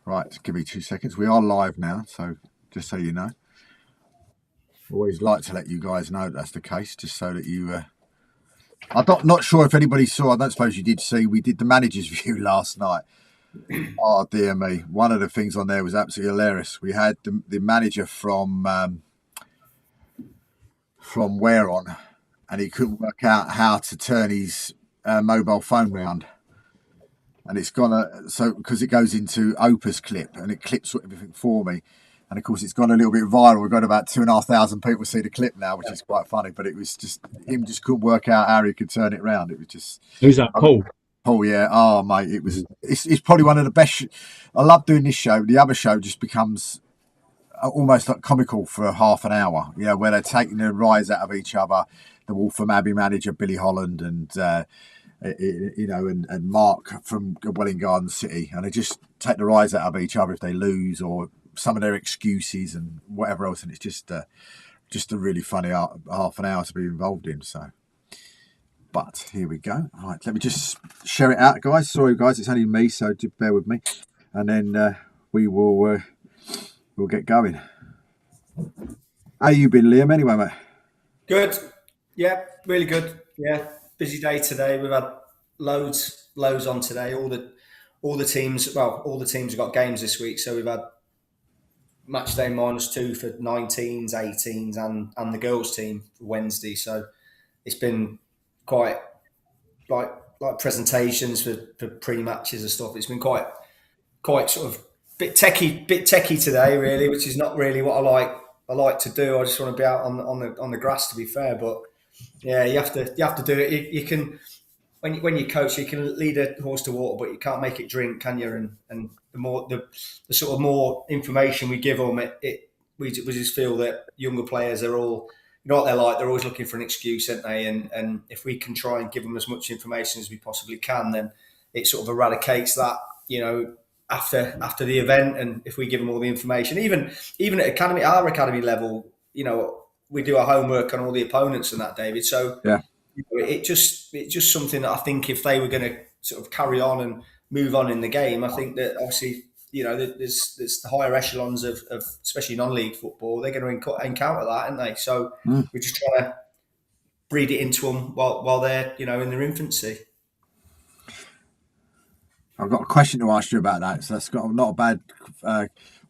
Right, give me 2 seconds. We are live now, so just so you know. Always like to let you guys know that's the case, just so that you... I'm not sure if anybody saw, I don't suppose you did see, we did the manager's view last night. Oh, dear me. One of the things on there was absolutely hilarious. We had the manager from Where On, and he couldn't work out how to turn his mobile phone round. And it's gone because it goes into Opus Clip and it clips everything for me. And of course, it's gone a little bit viral. We've got about 2,500 people see the clip now, which is quite funny. But it was just him just couldn't work out how he could turn it round. It was just who's that, Paul? Paul, yeah. Oh, mate, it was. It's probably one of the best. I love doing this show. The other show just becomes almost like comical for half an hour. Yeah, where they're taking the rise out of each other. The Waltham Abbey manager Billy Holland and. And Mark from Welling Garden City, and they just take the rise out of each other if they lose, or some of their excuses and whatever else. And it's just a really funny half an hour to be involved in. So, but here we go. All right, let me just share it out, guys. Sorry, guys, it's only me, so just bear with me, and then we'll get going. How you been, Liam? Anyway, mate. Good. Yeah, really good. Yeah. Busy day today. We've had loads on today. All the teams have got games this week, so we've had match day -2 for 19s, 18s, and the girls team for Wednesday. So it's been quite like presentations for pre-matches and stuff. It's been quite sort of bit techie today, really, which is not really what I like to do. I just want to be out on the grass, to be fair, but. Yeah, you have to do it. You can when you coach, you can lead a horse to water, but you can't make it drink, can you? And the sort of more information we give them, we just feel that younger players are all, you know what they're like. They're always looking for an excuse, aren't they? And if we can try and give them as much information as we possibly can, then it sort of eradicates that. After the event, and if we give them all the information, even at our academy level, we do our homework on all the opponents and that, David. So yeah, it's just something that I think if they were going to sort of carry on and move on in the game, I think that obviously, there's the higher echelons of especially non-league football, they're going to encounter that, aren't they? So we're just trying to breed it into them while they're, in their infancy. I've got a question to ask you about that, so that's not a bad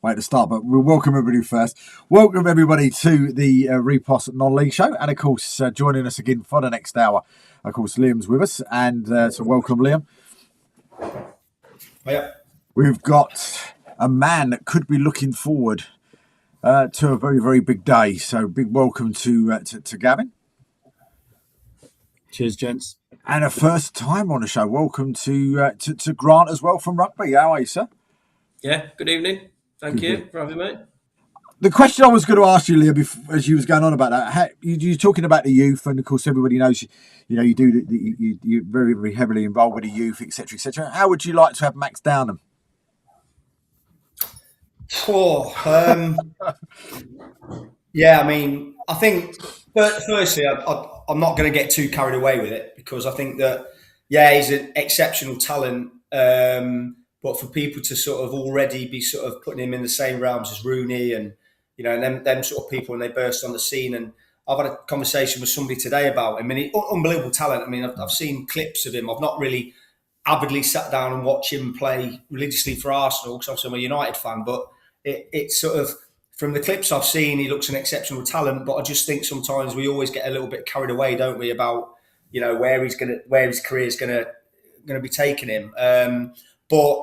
way to start, but we'll welcome everybody first. Welcome everybody to the Reposs non-league show, and of course joining us again for the next hour, of course Liam's with us, and so welcome, Liam. Oh, yeah. We've got a man that could be looking forward to a very, very big day, so big welcome to Gavin. Cheers, gents. And a first time on the show, welcome to Grant as well from Rugby. How are you, sir? Yeah, good evening. Thank you for having me. The question I was going to ask you, Liam, as you was going on about that, you're talking about the youth, and of course everybody knows, you're very, very heavily involved with the youth, etc., etc. How would you like to have Max Downham? Yeah, I mean, I think firstly, I'm not going to get too carried away with it, because I think that, he's an exceptional talent. But for people to sort of already be sort of putting him in the same realms as Rooney and, and them sort of people when they burst on the scene. And I've had a conversation with somebody today about him, and unbelievable talent. I mean, I've seen clips of him. I've not really avidly sat down and watched him play religiously for Arsenal, because obviously I'm a United fan, but it's sort of, from the clips I've seen, he looks an exceptional talent. But I just think sometimes we always get a little bit carried away, don't we, about, where his career is going to be taking him. But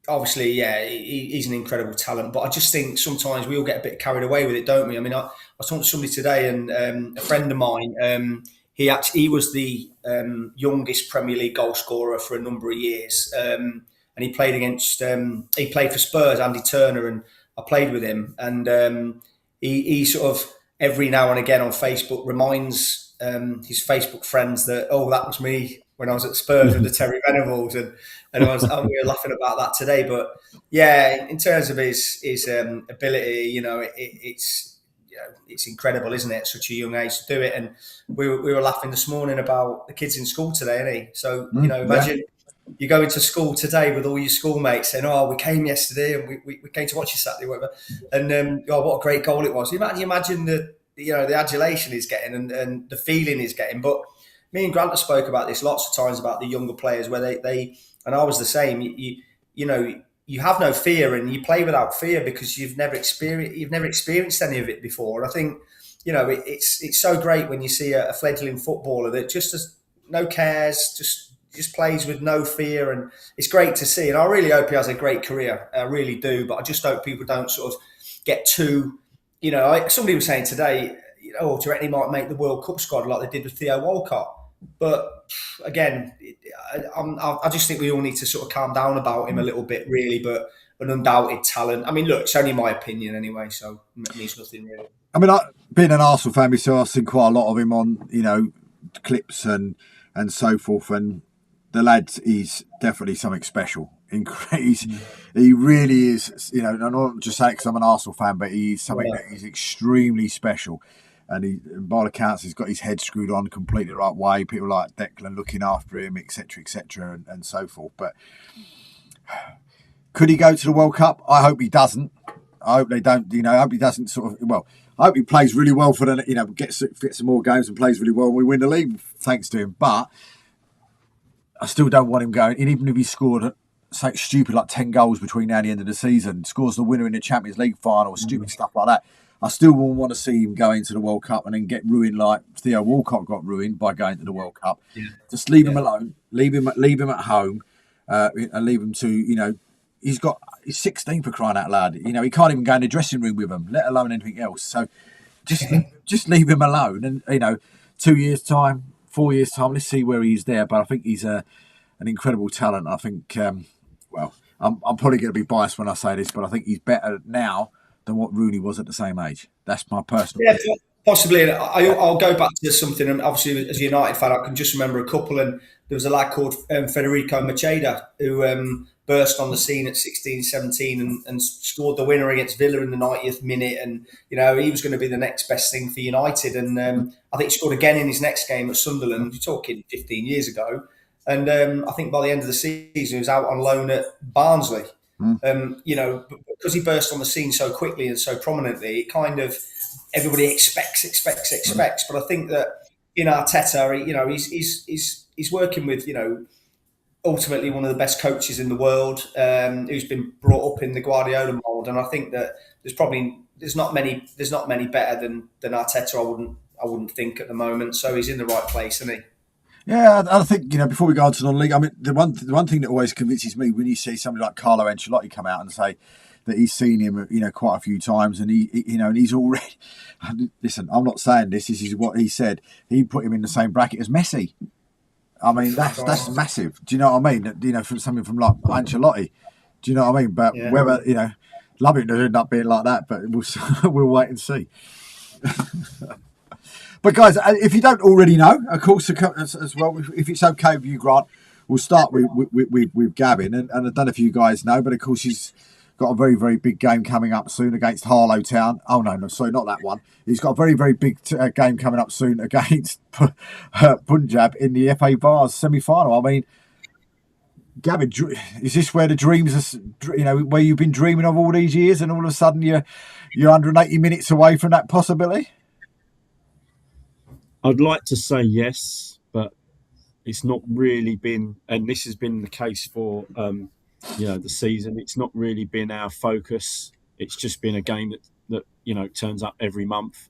obviously, he's an incredible talent. But I just think sometimes we all get a bit carried away with it, don't we? I mean, I was talking to somebody today, and a friend of mine, he was the youngest Premier League goal scorer for a number of years, and he played for Spurs, Andy Turner, and I played with him. And he sort of every now and again on Facebook reminds his Facebook friends that, that was me when I was at Spurs with the Terry Venables, and we were laughing about that today. But yeah, in terms of his ability, it's incredible, isn't it? At such a young age to do it. And we were laughing this morning about the kids in school today, isn't he? So imagine you go into school today with all your schoolmates saying, "Oh, we came yesterday and we came to watch you Saturday, whatever." And oh, what a great goal it was! You imagine the adulation he's getting and the feeling he's getting. But me and Grant have spoke about this lots of times about the younger players where they and I was the same. You have no fear and you play without fear because you've never experienced any of it before. And I think it's so great when you see a fledgling footballer that just has no cares, just plays with no fear, and it's great to see. And I really hope he has a great career. I really do, but I just hope people don't sort of get too. Somebody was saying today, Tourette might make the World Cup squad like they did with Theo Walcott. But again, I just think we all need to sort of calm down about him a little bit, really. But an undoubted talent. I mean, look, it's only my opinion anyway, so it means nothing really. I mean, being an Arsenal fan myself, I've seen quite a lot of him on, clips and so forth. And the lad is definitely something special. He really is, I'm not just saying because I'm an Arsenal fan, but he's something that is extremely special. And by all accounts, he's got his head screwed on completely the right way. People like Declan looking after him, etc., and so forth. But could he go to the World Cup? I hope he doesn't. I hope they don't. I hope he doesn't I hope he plays really well for the. Gets some more games and plays really well, and we win the league thanks to him. But I still don't want him going. And even if he scored something stupid like 10 goals between now and the end of the season, scores the winner in the Champions League final, or stupid stuff like that, I still wouldn't want to see him go into the World Cup and then get ruined like Theo Walcott got ruined by going to the World Cup. Yeah. Just leave him alone. Leave him at home, and leave him to he's 16 for crying out loud. He can't even go in the dressing room with them, let alone anything else. So just leave him alone. And 2 years time, 4 years time, let's see where he is there. But I think he's an incredible talent. I think I'm probably going to be biased when I say this, but I think he's better now than what Rooney was at the same age. That's my personal opinion. Possibly. I'll go back to something, and obviously as a United fan, I can just remember a couple, and there was a lad called Federico Macheda who burst on the scene at 16, 17 and scored the winner against Villa in the 90th minute, and he was going to be the next best thing for United, and I think he scored again in his next game at Sunderland. You're talking 15 years ago, and I think by the end of the season he was out on loan at Barnsley. Because he burst on the scene so quickly and so prominently, it kind of everybody expects. But I think that in Arteta, he's working with ultimately one of the best coaches in the world, who's been brought up in the Guardiola mold, and I think that there's not many better than Arteta. I wouldn't think at the moment. So he's in the right place, isn't he? Yeah, I think before we go on to non-league, I mean the one thing that always convinces me when you see somebody like Carlo Ancelotti come out and say that he's seen him, quite a few times, and and he's already. Listen, I'm not saying this. This is what he said. He put him in the same bracket as Messi. I mean that's massive. Do you know what I mean? From something from like Ancelotti. Do you know what I mean? But whether love it to end up being like that, but we'll wait and see. But guys, if you don't already know, of course, as well, if it's okay with you, Grant, we'll start with Gavin. And I don't know if you guys know, but of course he's got a very, very big game coming up soon against Harlow Town. Oh, no, sorry, not that one. He's got a very, very big game coming up soon against Punjab in the FA Vase semi-final. I mean, Gavin, is this where the dreams are, where you've been dreaming of all these years, and all of a sudden you're 180 minutes away from that possibility? I'd like to say yes, but it's not really been, and this has been the case for the season. It's not really been our focus. It's just been a game that turns up every month,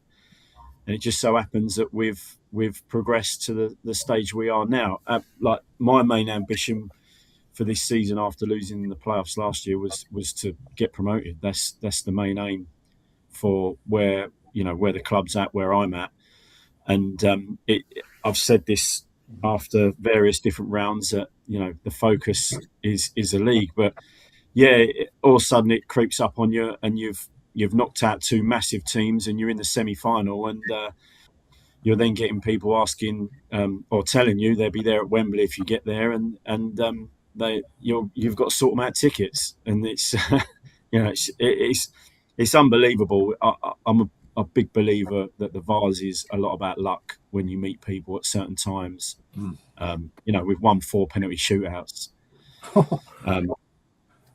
and it just so happens that we've progressed to the stage we are now. Like my main ambition for this season after losing the playoffs last year was to get promoted. That's the main aim for where the club's at, where I'm at. And I've said this after various different rounds that the focus is a league, but all of a sudden it creeps up on you, and you've knocked out two massive teams, and you're in the semi-final, and you're then getting people asking or telling you they'll be there at Wembley if you get there, and you've got to sort them out tickets, and it's it's unbelievable. I'm a big believer that the Vase is a lot about luck when you meet people at certain times. We've won 4 penalty shootouts,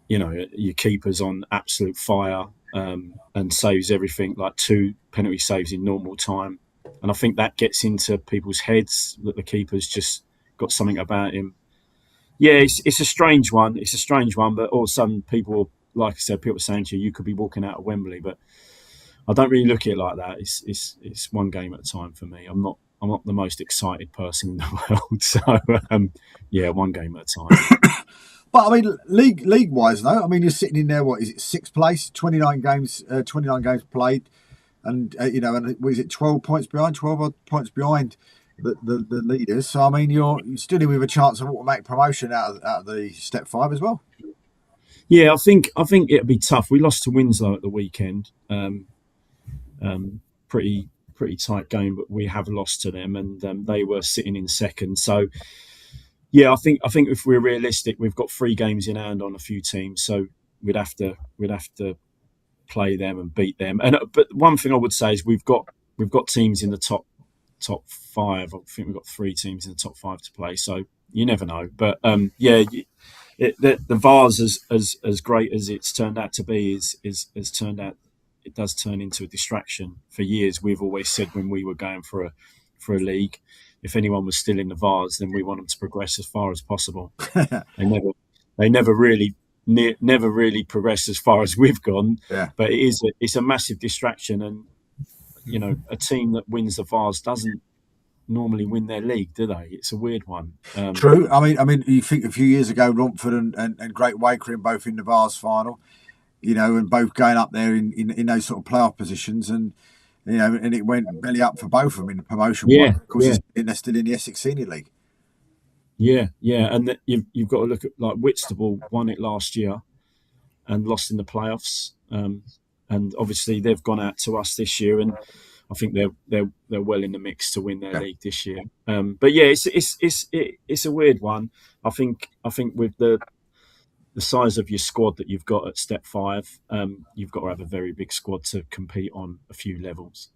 Your keeper's on absolute fire and saves everything, like 2 penalty saves in normal time. And I think that gets into people's heads that the keeper's just got something about him. Yeah, it's a strange one. It's a strange one, but all of a sudden people, like I said, people are saying to you, you could be walking out of Wembley, but I don't really look at it like that. It's one game at a time for me. I'm not the most excited person in the world, so one game at a time. But I mean, league wise though, I mean, you're sitting in there. What is it? 6th place, 29 games played, and and what is it? 12 points behind, 12 odd points behind the leaders. So I mean, you're still in with a chance of automatic promotion out of the step 5 as well. Yeah, I think it'd be tough. We lost to Winslow at the weekend. Pretty tight game, but we have lost to them, and they were sitting in 2nd. So. Yeah, I think if we're realistic, we've got 3 games in hand on a few teams, so we'd have to play them and beat them. But one thing I would say is we've got teams in the top 5. I think we've got 3 teams in the top 5 to play, so you never know. But the Vars, as great as it's turned out to be, is turned out it does turn into a distraction. For years, we've always said when we were going for a league, if anyone was still in the Vars, then we want them to progress as far as possible. They never really progressed as far as we've gone. Yeah. But it's a massive distraction, and a team that wins the Vars doesn't normally win their league, do they? It's a weird one. True. I mean, you think a few years ago, Romford and Great Wakering both in the Vars final, and both going up there in those sort of playoff positions, and it went belly up for both of them in the promotion. Yeah, of course, they're still in the Essex Senior League. Yeah, and you've got to look at, like, Whitstable won it last year and lost in the playoffs, and obviously they've gone out to us this year, and I think they're well in the mix to win their league this year. But yeah, it's a weird one. I think with the size of your squad that you've got at step 5, you've got to have a very big squad to compete on a few levels.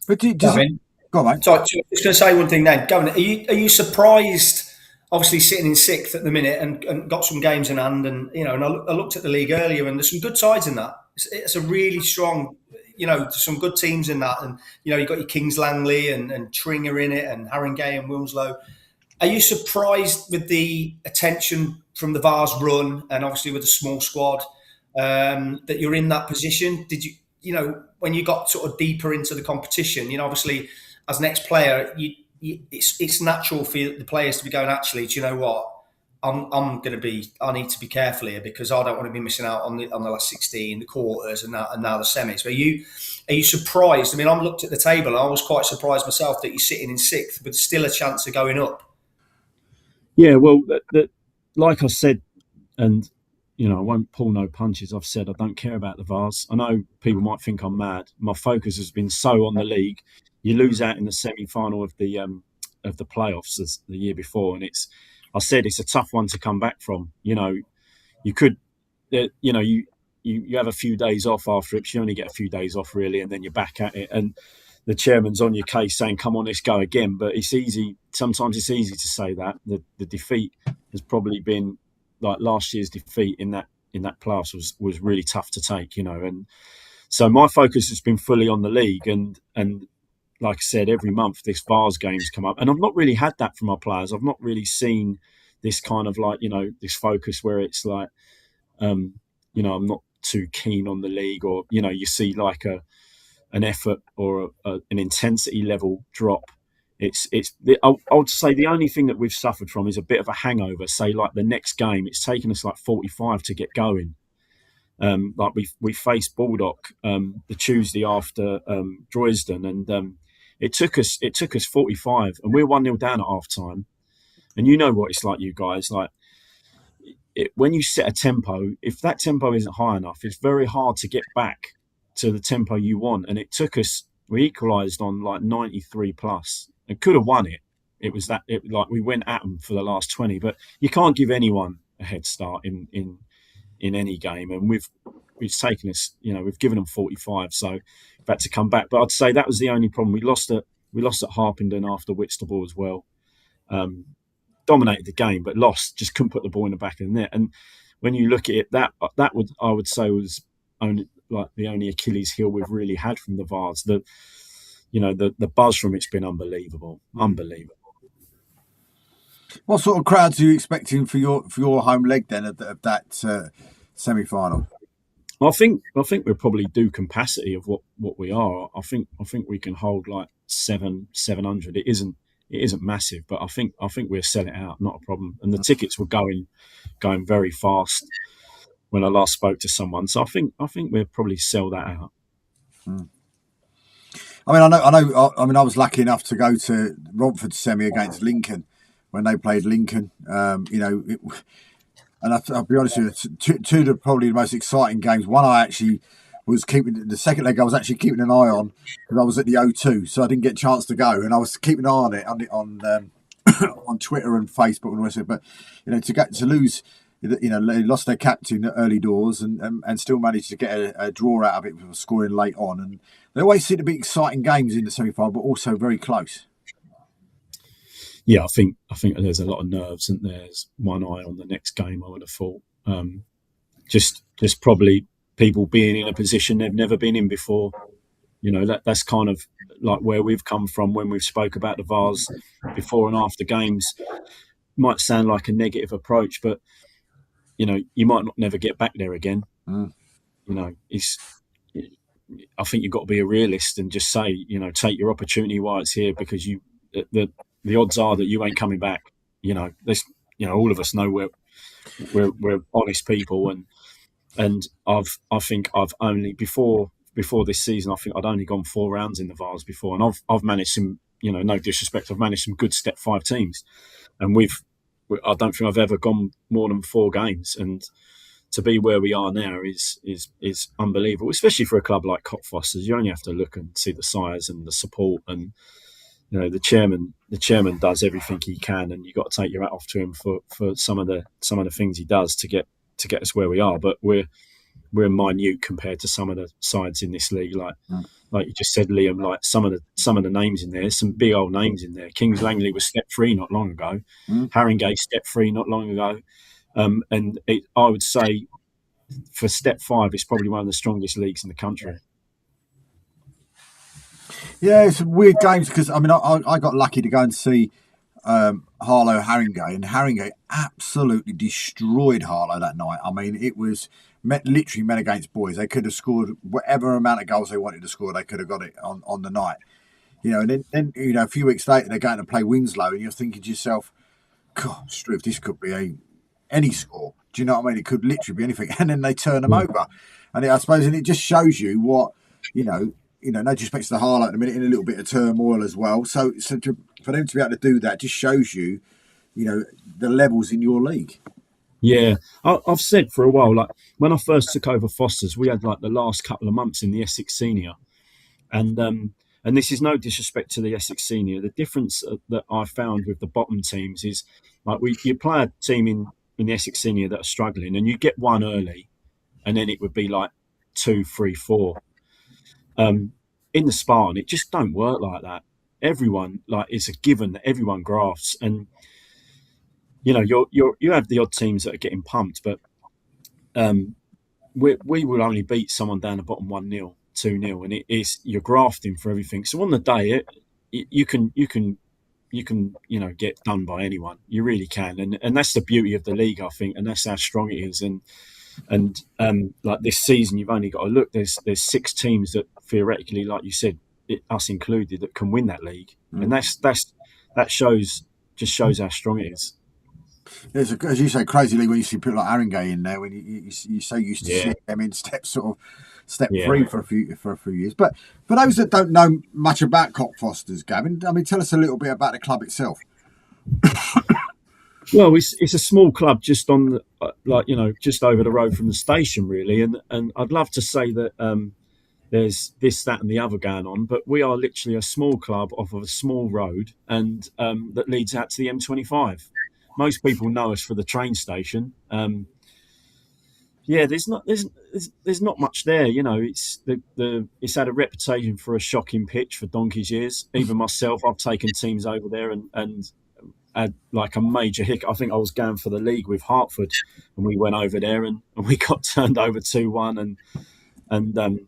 But Gavin, go on, mate. So I was just going to say one thing then. Gavin, are you surprised, obviously sitting in 6th at the minute and got some games in hand, and and I looked at the league earlier, and there's some good sides in that. It's a really strong, there's some good teams in that, and you've got your Kings Langley and Tringa in it, and Haringey and Wilmslow. Are you surprised with the attention from the Vars run, and obviously with a small squad, that you're in that position? Did you, when you got sort of deeper into the competition, obviously as an ex-player, it's natural for the players to be going, actually, do you know what? I need to be careful here, because I don't want to be missing out on the last 16, the quarters, and now the semis. But are you surprised? I mean, I looked at the table, and I was quite surprised myself that you're sitting in 6th with still a chance of going up. Yeah, well, like I said, and I won't pull no punches. I've said I don't care about the Vars. I know people might think I'm mad. My focus has been so on the league. You lose out in the semi-final of the playoffs as the year before, and I said it's a tough one to come back from. You could, you have a few days off after it. You only get a few days off really, and then you're back at it. And the chairman's on your case saying, "Come on, let's go again." But it's easy. Sometimes it's easy to say that. The defeat has probably been like last year's defeat in that playoffs was really tough to take, And so my focus has been fully on the league, and like I said, every month this Vars games come up, and I've not really had that from our players. I've not really seen this kind of like this focus where it's like I'm not too keen on the league, or you see like an effort or an intensity level drop. I would say the only thing that we've suffered from is a bit of a hangover. Say like the next game, it's taken us like 45 to get going. Like we faced Baldock the Tuesday after Droysden, and it took us 45, and we're 1-0 down at half time. And you know what it's like, you guys, like when you set a tempo, if that tempo isn't high enough, it's very hard to get back to the tempo you want. And it took us, we equalised on like 93 plus and could have won it. It was like we went at them for the last 20, but you can't give anyone a head start in any game. And we've taken us, we've given them 45, so we've had to come back. But I'd say that was the only problem. We lost at Harpenden after Whitstable as well. dominated the game, but lost. Just couldn't put the ball in the back of the net. And when you look at it, that I would say was only like the only Achilles heel we've really had from the Vars. The buzz from it's been unbelievable. What sort of crowds are you expecting for your home leg then of that semi-final? I think we'll probably do capacity of what we are. I think we can hold like 700. It isn't massive, but I think we'll sell it out, not a problem. And the tickets were going very fast when I last spoke to someone, so I think we'll probably sell that out. I know. I was lucky enough to go to Romford's semi against Lincoln when they played Lincoln. And I'll be honest with you, two of the probably the most exciting games. One I actually was keeping, the second leg I was actually keeping an eye on because I was at the O2, so I didn't get a chance to go, and I was keeping an eye on it on Twitter and Facebook and all that. But to lose, they lost their captain at early doors and still managed to get a draw out of it with scoring late on. And they always seem to be exciting games in the semi-final, but also very close. Yeah, I think there's a lot of nerves, and there's one eye on the next game. I would have thought, just probably people being in a position they've never been in before. That's kind of like where we've come from when we've spoke about the Vars before and after games. Might sound like a negative approach, but you might not never get back there again. I think you've got to be a realist and just say, take your opportunity while it's here, because the odds are that you ain't coming back. All of us know we're honest people, and I think I've only before this season, I think I'd only gone 4 rounds in the Vars before, and I've managed some, no disrespect, I've managed some good Step 5 teams, and I don't think I've ever gone more than 4 games, and to be where we are now is unbelievable, especially for a club like Cockfosters. You only have to look and see the size and the support, and the chairman does everything he can, and you've got to take your hat off to him for some of the things he does to get us where we are. But we're minute compared to some of the sides in this league, like you just said, Liam. Like some of the names in there, some big old names in there. Kings Langley was Step 3 not long ago. Haringey Step 3 not long ago. And I would say for Step 5, it's probably one of the strongest leagues in the country. Yeah, it's weird games because I got lucky to go and see Harlow Haringey, and Haringey absolutely destroyed Harlow that night. It was literally men against boys. They could have scored whatever amount of goals they wanted to score. They could have got it on the night. And then a few weeks later they're going to play Winslow, and you're thinking to yourself, God, Struve, this could be any score. Do you know what I mean? It could literally be anything. And then they turn them over. And I suppose it just shows you what, no disrespect to the Harlow at the minute, in a little bit of turmoil as well. So for them to be able to do that just shows you, the levels in your league. Yeah, I've said for a while, like when I first took over Fosters, we had like the last couple of months in the Essex Senior, and this is no disrespect to the Essex Senior. The difference that I found with the bottom teams is like you play a team in the Essex Senior that are struggling, and you get one early, and then it would be like 2, 3, 4. In the Spartan, it just don't work like that. Everyone, like, it's a given that everyone grafts, and you have the odd teams that are getting pumped, but we will only beat someone down the bottom 1-0, 2-0, and you're grafting for everything. So on the day, you can get done by anyone. You really can, and that's the beauty of the league, I think, and that's how strong it is. And like this season, you've only got to look. There's 6 teams that theoretically, like you said, us included, that can win that league, and that shows how strong it is. There's as you say, crazy league when you see people like Haringey in there. When you're so used to seeing them in step 3 for a few years. But for those that don't know much about Cockfosters, Gavin, tell us a little bit about the club itself. Well, it's a small club just on just over the road from the station, really, and I'd love to say that there's this, that, and the other going on, but we are literally a small club off of a small road, and that leads out to the M25. Most people know us for the train station. There's not much there. It's had a reputation for a shocking pitch for donkey's years. Even myself, I've taken teams over there and had like a major hiccup. I think I was going for the league with Hertford, and we went over there and we got turned over 2-1, and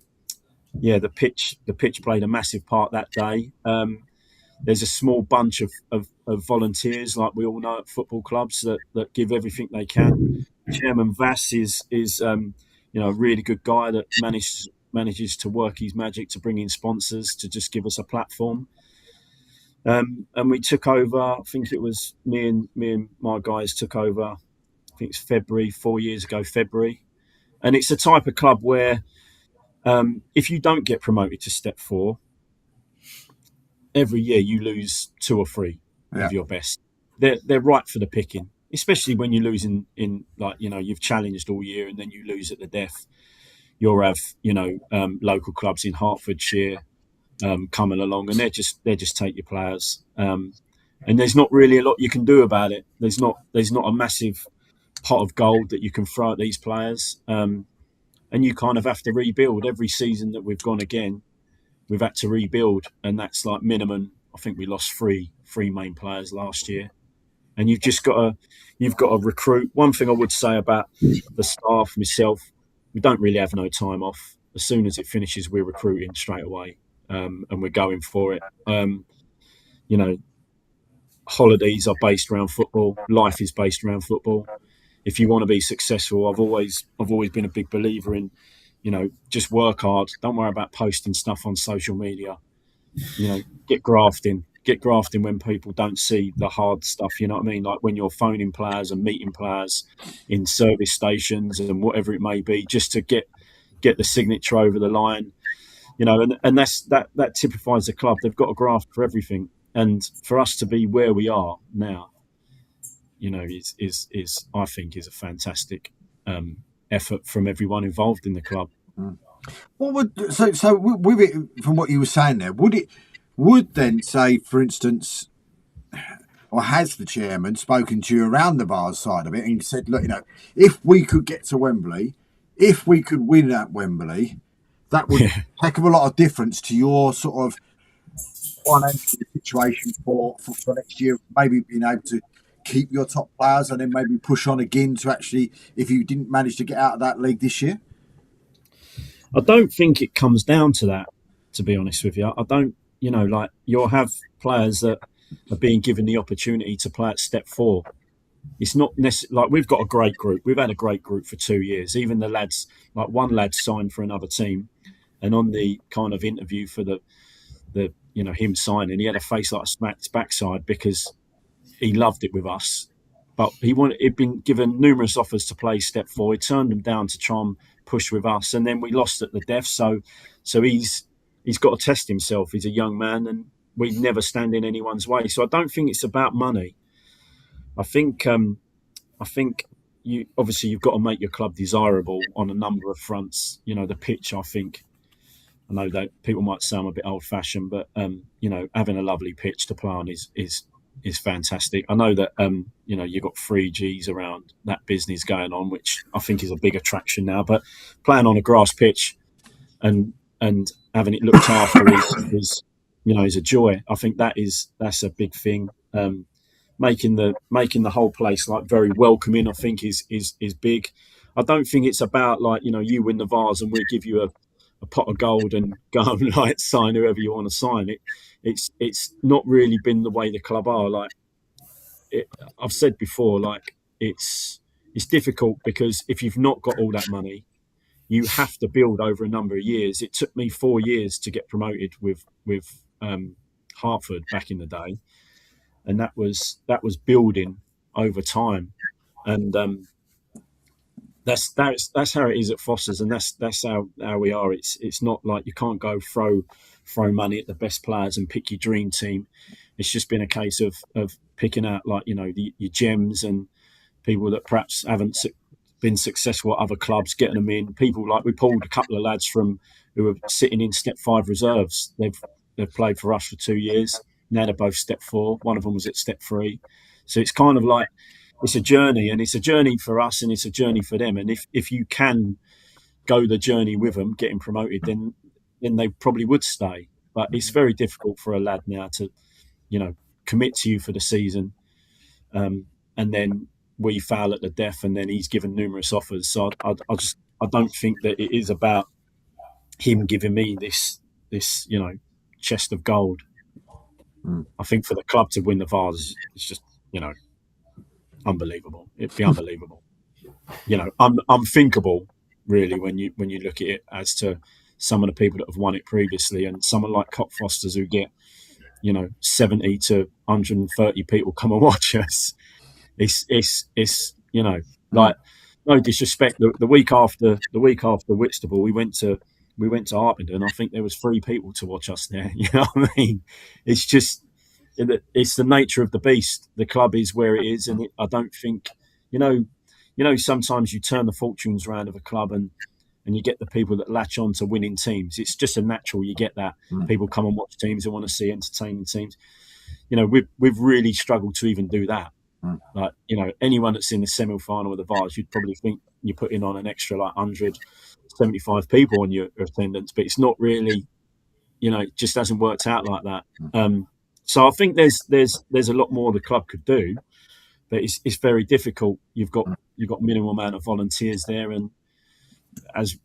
yeah, the pitch played a massive part that day. There's a small bunch of volunteers, like we all know at football clubs, that give everything they can. Chairman Vass is a really good guy that manages to work his magic to bring in sponsors to just give us a platform. And we took over. I think it was me and my guys took over. I think it's February, 4 years ago, February. And it's a type of club where if you don't get promoted to Step 4, every year you lose 2 or 3 of your best. They're right for the picking, especially when you lose in you've challenged all year and then you lose at the death. You'll have local clubs in Hertfordshire coming along, and they just take your players. And there's not really a lot you can do about it. There's not a massive pot of gold that you can throw at these players, and you kind of have to rebuild every season that we've gone again. We've had to rebuild, and that's like minimum. I think we lost three main players last year, and you've got to recruit. One thing I would say about the staff, myself, we don't really have no time off. As soon as it finishes, we're recruiting straight away, and we're going for it. Holidays are based around football. Life is based around football. If you want to be successful, I've always been a big believer in, just work hard. Don't worry about posting stuff on social media. Get grafting. Get grafting when people don't see the hard stuff. You know what I mean? Like when you're phoning players and meeting players in service stations and whatever it may be, just to get the signature over the line. And that typifies the club. They've got a graft for everything. And for us to be where we are now, is I think is a fantastic effort from everyone involved in the club. What would so with it, from what you were saying there, would then say, for instance, or has the chairman spoken to you around the Vase side of it and said, look, if we could get to Wembley, if we could win at Wembley, that would make a heck of a lot of difference to your sort of financial situation for next year, maybe being able to keep your top players and then maybe push on again to actually, if you didn't manage to get out of that league this year? I don't think it comes down to that, to be honest with you. I don't, you'll have players that are being given the opportunity to play at Step 4. It's not necessarily like we've got a great group. We've had a great group for 2 years. Even the lads, like one lad signed for another team, and on the kind of interview for the him signing, he had a face like a smacked backside because he loved it with us. But he'd been given numerous offers to play Step 4. He turned them down to try and push with us, and then we lost at the death. So he's got to test himself. He's a young man, and we never stand in anyone's way. So I don't think it's about money. I think you've got to make your club desirable on a number of fronts. The pitch. I know that people might say I'm a bit old-fashioned, but having a lovely pitch to play on is fantastic. I know that you've got 3Gs around that business going on, which I think is a big attraction now. But playing on a grass pitch and having it looked after is a joy. I think that's a big thing. Making the whole place like very welcoming, I think is big. I don't think it's about like you win the Vase and we give you a pot of gold and go and like sign whoever you want to sign. It's not really been the way the club are. Like I've said before, like it's difficult because if you've not got all that money, you have to build over a number of years. It took me 4 years to get promoted with Hertford back in the day, and that was building over time, and that's how it is at Fosters, and that's how we are. It's not like you can't go throw money at the best players and pick your dream team. It's just been a case of picking out like your gems and people that perhaps haven't been successful at other clubs, getting them in. People like we pulled a couple of lads from who were sitting in Step 5 reserves. They've played for us for 2 years. Now they're both Step 4. One of them was at Step 3. So it's kind of like it's a journey, and it's a journey for us, and it's a journey for them. And if you can go the journey with them, getting promoted, then they probably would stay. But it's very difficult for a lad now to, commit to you for the season, and then we foul at the death, and then he's given numerous offers. So I don't think that it is about him giving me this chest of gold. I think for the club to win the Vase, it's just unbelievable. It'd be unbelievable. Unthinkable really when you look at it as to some of the people that have won it previously, and someone like Cockfosters who get 70 to 130 people come and watch us. It's like, no disrespect. The week after Whitstable, we went to Harpenden. I think there was 3 people to watch us there. You know what I mean? It's just it's the nature of the beast. The club is where it is, and I don't think sometimes you turn the fortunes around of a club and you get the people that latch on to winning teams. It's just a natural. You get that people come and watch teams and want to see entertaining teams. We've really struggled to even do that. Like, anyone that's in the semi-final of the Vase, you'd probably think you're putting on an extra 175 people on your attendance, but it's not really, it just hasn't worked out like that. So I think there's a lot more the club could do, but it's very difficult. You've got minimal amount of volunteers there, and as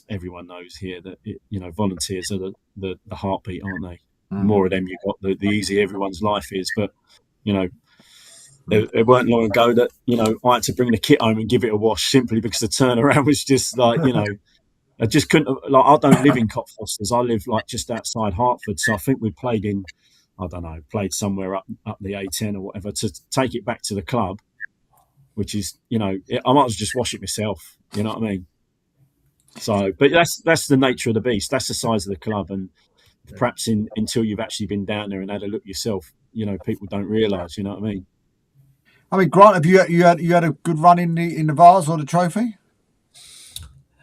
everyone knows here, that volunteers are the heartbeat, aren't they? The more of them you've got, the easier everyone's life is. But it weren't long ago that I had to bring the kit home and give it a wash simply because the turnaround was just I just couldn't. I don't live in Cockfosters. I live just outside Hertford, so I think we played in, I don't know, played somewhere up the A10 or whatever to take it back to the club, which is I might as well just wash it myself. You know what I mean? So, but that's the nature of the beast. That's the size of the club, and perhaps until you've actually been down there and had a look yourself, people don't realise. You know what I mean? I mean, Grant, have you had a good run in the Vase or the trophy?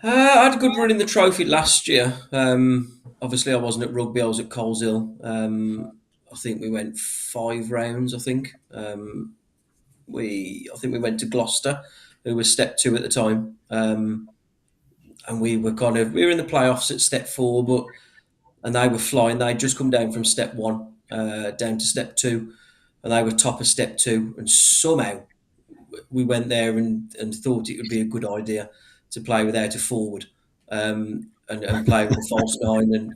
I had a good run in the trophy last year. Obviously, I wasn't at Rugby. I was at Coleshill. I think we went 5 rounds. I think we went to Gloucester, who was step 2 at the time, and we were in the playoffs at step 4, and they were flying. They'd just come down from step 1 down to step 2, and they were top of step 2. And somehow we went there and thought it would be a good idea to play without a forward, and play with a false 9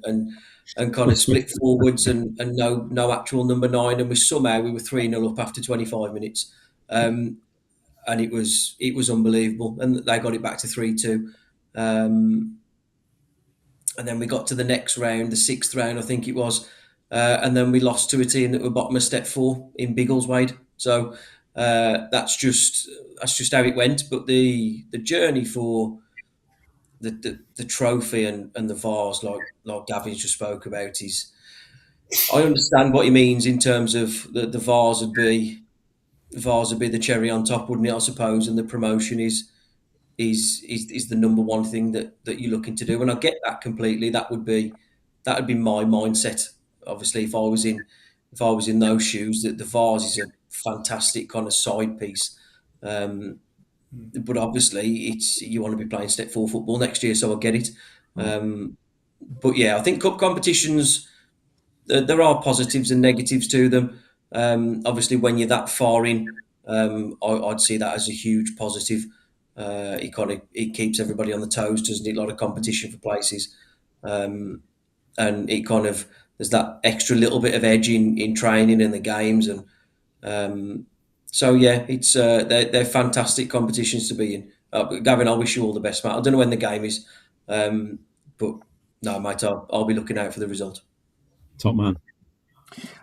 and kind of split forwards and no actual number 9. And we were 3-0 up after 25 minutes, and it was unbelievable. And they got it back to 3-2. And then we got to the next round, the 6th round, I think it was, and then we lost to a team that were bottom of step 4 in Biggleswade. So that's just how it went. But the journey for the trophy and the Vase, like Gavin just spoke about, is, I understand what he means in terms of the Vase would be the cherry on top, wouldn't it? I suppose, and the promotion is the number one thing that you're looking to do, and I get that completely. That would be my mindset. Obviously, if I was in those shoes, that the Vase is a fantastic kind of side piece. But obviously, you want to be playing step 4 football next year, so I get it. But yeah, I think cup competitions, there are positives and negatives to them. Obviously, when you're that far in, I'd see that as a huge positive. It keeps everybody on the toes, doesn't it? A lot of competition for places, and there's that extra little bit of edge in training and the games, and so yeah, it's they're fantastic competitions to be in. Gavin, I wish you all the best, mate. I don't know when the game is, but no, mate, I'll be looking out for the result. Top man.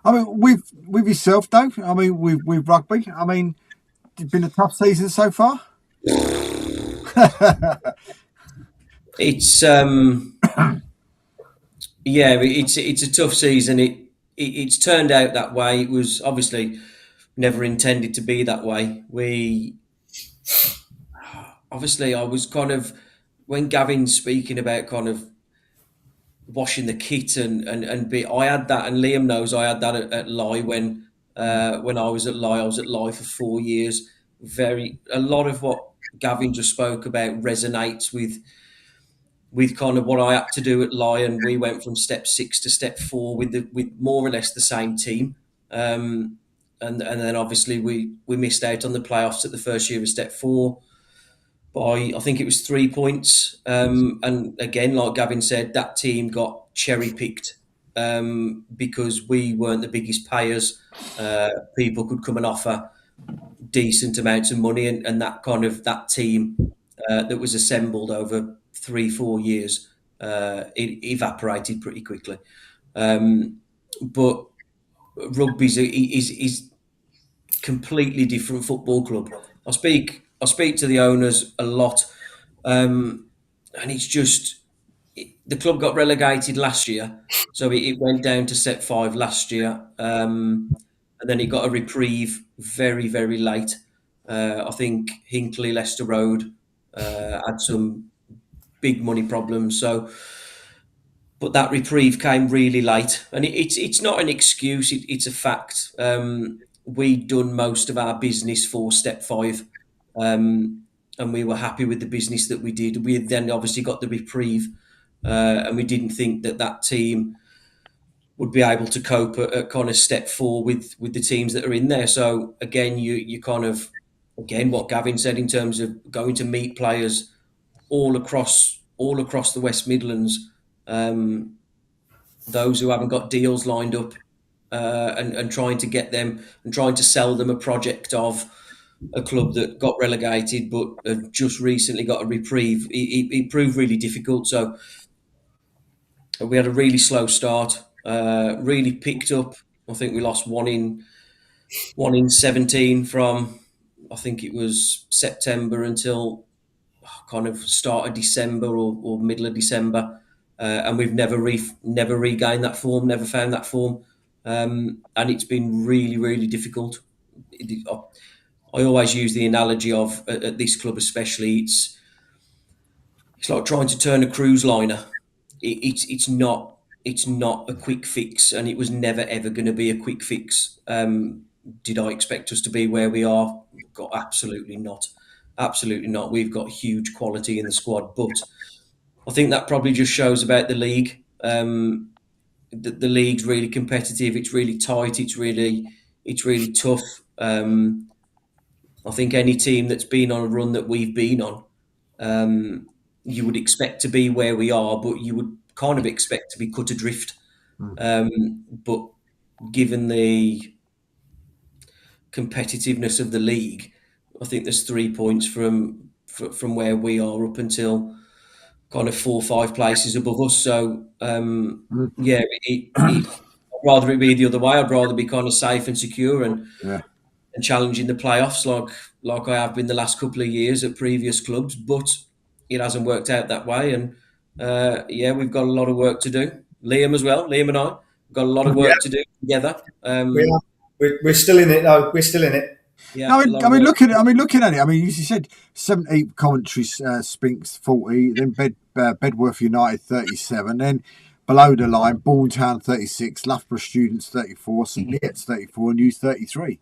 I mean, with yourself, Dave. I mean, with rugby. I mean, it's been a tough season so far. It's it's a tough season. It's turned out that way. It was obviously never intended to be that way. I was when Gavin's speaking about kind of washing the kit I had that, and Liam knows I had that at Lye when I was at Lye. I was at Lye for 4 years. A lot of what Gavin just spoke about resonates with kind of what I had to do at Lye, and we went from step 6 to step 4 with more or less the same team. and then obviously we missed out on the playoffs at the first year of Step 4 by, I think it was 3 points. And again, like Gavin said, that team got cherry picked because we weren't the biggest payers. People could come and offer decent amounts of money, and that team that was assembled over 3-4 years it evaporated pretty quickly. But rugby's is completely different football club. I speak to the owners a lot, and it's just the club got relegated last year, so it went down to Step 5 last year, and then it got a reprieve very, very late. I think Hinckley, Leicester Road had some big money problems, so. But that reprieve came really late, and it's not an excuse; it's a fact. We'd done most of our business for Step 5, and we were happy with the business that we did. We then obviously got the reprieve, and we didn't think that team would be able to cope at kind of Step 4 with the teams that are in there. So again, you kind of again what Gavin said in terms of going to meet players all across the West Midlands. Those who haven't got deals lined up, and trying to get them and trying to sell them a project of a club that got relegated but have just recently got a reprieve. It proved really difficult. So we had a really slow start. Really picked up. I think we lost one in 17 from, I think it was September until kind of start of December or middle of December. And we've never regained that form, never found that form, and it's been really, really difficult. I always use the analogy of at this club, especially, it's like trying to turn a cruise liner. It's not a quick fix, and it was never ever going to be a quick fix. Did I expect us to be where we are? God, absolutely not. Absolutely not. We've got huge quality in the squad, but I think that probably just shows about the league. The league's really competitive. It's really tight. It's really tough. I think any team that's been on a run that we've been on, you would expect to be where we are, but you would kind of expect to be cut adrift. But given the competitiveness of the league, I think there's 3 points from where we are up until kind of 4 or 5 places above us. So yeah, I'd rather it be the other way. I'd rather be kind of safe and secure and challenging the playoffs like I have been the last couple of years at previous clubs. But it hasn't worked out that way, and yeah, we've got a lot of work to do. Liam as well. Liam and I have got a lot of work to do together. We're still in it though. We're still in it. Yeah, I mean, looking at it. I mean, you said 70 Coventry, Spinks 40, then Bedworth United 37, then below the line Bournetown 36, Loughborough Students 34, St Neots 34, and you 33.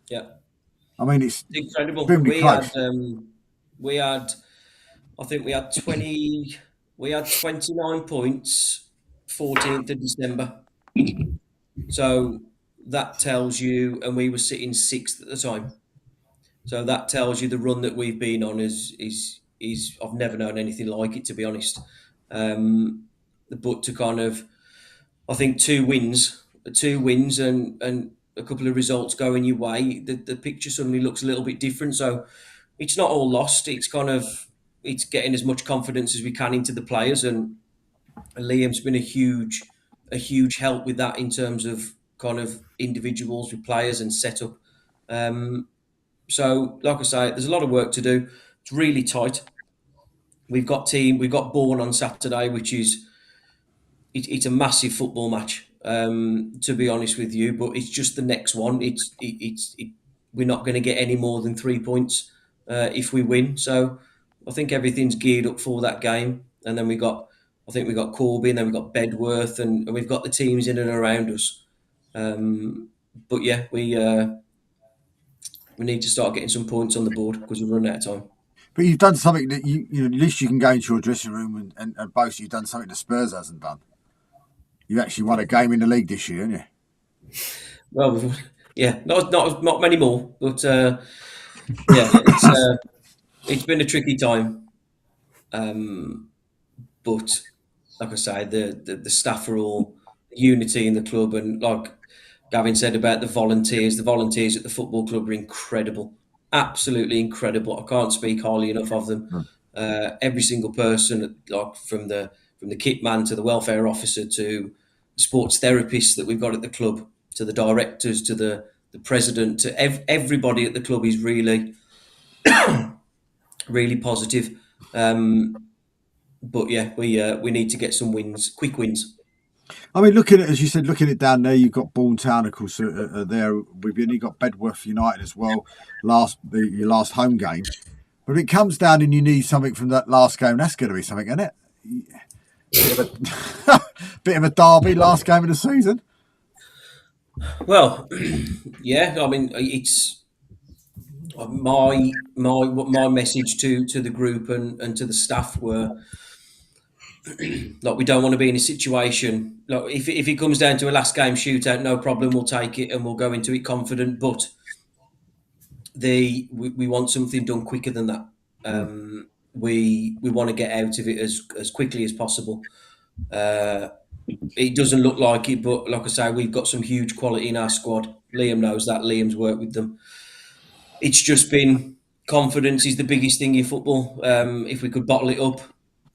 Yeah, I mean it's incredible. We had, I think we had 29 points, 14th of December. So that tells you, and we were sitting 6th at the time. So that tells you the run that we've been on is I've never known anything like it, to be honest. But to kind of, I think 2 wins and a couple of results going your way, the picture suddenly looks a little bit different. So it's not all lost. It's kind of, it's getting as much confidence as we can into the players, and Liam's been a huge help with that in terms of kind of individuals with players and setup. So, like I say, there's a lot of work to do. It's really tight. We've got Bourne on Saturday, which is it's a massive football match. To be honest with you, but it's just the next one. We're not going to get any more than 3 points if we win. So, I think everything's geared up for that game. And then we got Corby, and then we've got Bedworth, and we've got the teams in and around us. But yeah, we need to start getting some points on the board because we're running out of time. But you've done something that you at least you can go into your dressing room and boast you've done something that Spurs hasn't done. You actually won a game in the league this year, haven't you? Well, yeah, not many more, but yeah, it's been a tricky time. But like I say, the staff are all unity in the club, and like Gavin said about the volunteers at the football club are incredible, absolutely incredible. I can't speak highly enough of them. Every single person, like from the kit man to the welfare officer to the sports therapists that we've got at the club, to the directors, to the president, to everybody at the club is really really positive. But yeah, we need to get some wins, quick wins. I mean, looking at, as you said, looking at down there, you've got Bourne Town, of course, there. We've only got Bedworth United as well. Your last home game, but if it comes down and you need something from that last game, that's going to be something, isn't it? Bit of a derby, last game of the season. Well, yeah, I mean, it's my message to the group and to the staff were like, we don't want to be in a situation like if it comes down to a last game shootout, no problem, we'll take it and we'll go into it confident. But we want something done quicker than that. We want to get out of it as quickly as possible. It doesn't look like it, but like I say, we've got some huge quality in our squad. Liam knows that. Liam's worked with them. It's just been confidence is the biggest thing in football. If we could bottle it up,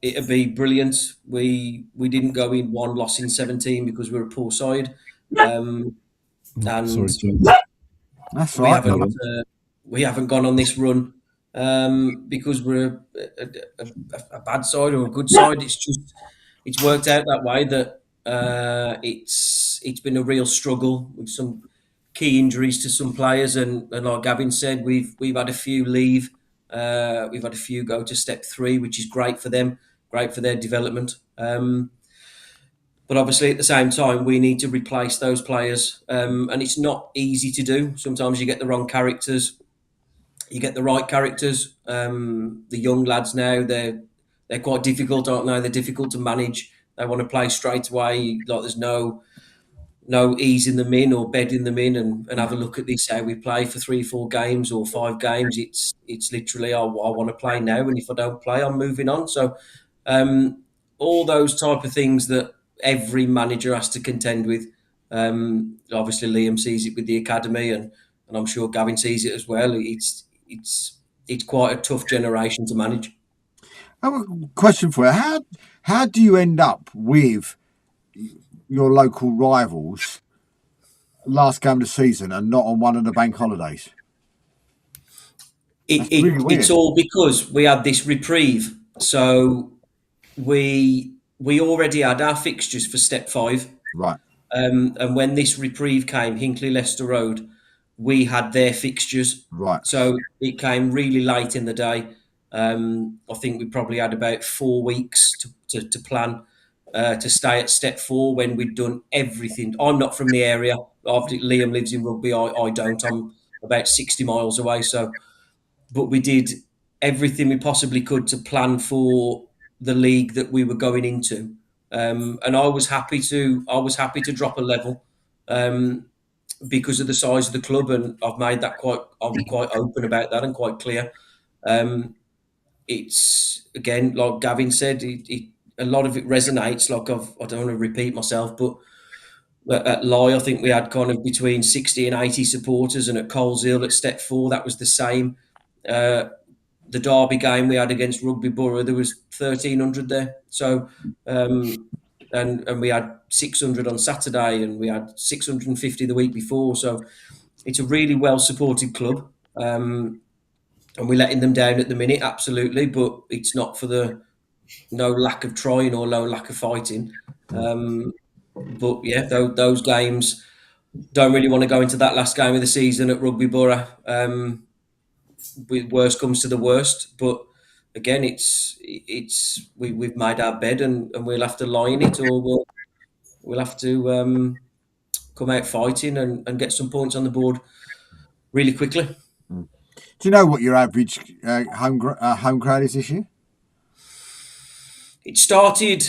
it'd be brilliant. We didn't go in one loss in 17 because we're a poor side. And Sorry, Jim. That's we right. haven't gone on this run because we're a bad side or a good side. It's worked out that way that it's been a real struggle with some key injuries to some players, and like Gavin said, we've had a few leave. We've had a few go to step 3, which is great for them, great for their development. But obviously, at the same time, we need to replace those players, and it's not easy to do. Sometimes you get the wrong characters, you get the right characters. The young lads now, they're quite difficult, aren't they? They're difficult to manage. They want to play straight away. Like there's no easing them in or bedding them in and have a look at this how we play for 3-4 games or 5 games. It's literally I want to play now, and if I don't play, I'm moving on. So all those type of things that every manager has to contend with. Obviously, Liam sees it with the academy, and I'm sure Gavin sees it as well. It's quite a tough generation to manage. I have a question for you. How do you end up with your local rivals last game of the season and not on one of the bank holidays? Really weird. It's all because we had this reprieve. So we already had our fixtures for step 5. Right. And when this reprieve came, Hinckley Leicester Road, we had their fixtures. Right. So it came really late in the day. I think we probably had about 4 weeks to plan to stay at step 4 when we'd done everything. I'm not from the area. Obviously, Liam lives in Rugby. I don't. I'm about 60 miles away. But we did everything we possibly could to plan for the league that we were going into. And I was happy to drop a level because of the size of the club, and I've made that I'm quite open about that and quite clear. It's again, like Gavin said, a lot of it resonates. Like I don't want to repeat myself, but at Lye, I think we had kind of between 60 and 80 supporters, and at Coleshill at step 4, that was the same. The derby game we had against Rugby Borough, there was 1,300 there. So, and we had 600 on Saturday, and we had 650 the week before. So, it's a really well supported club, and we're letting them down at the minute, absolutely. But it's not for no lack of trying or no lack of fighting. But yeah, those games, don't really want to go into that last game of the season at Rugby Borough. Worst comes to the worst, but again, we've made our bed and we'll have to lie in it, or we'll have to come out fighting and get some points on the board really quickly. Do you know what your average home crowd is this year? It started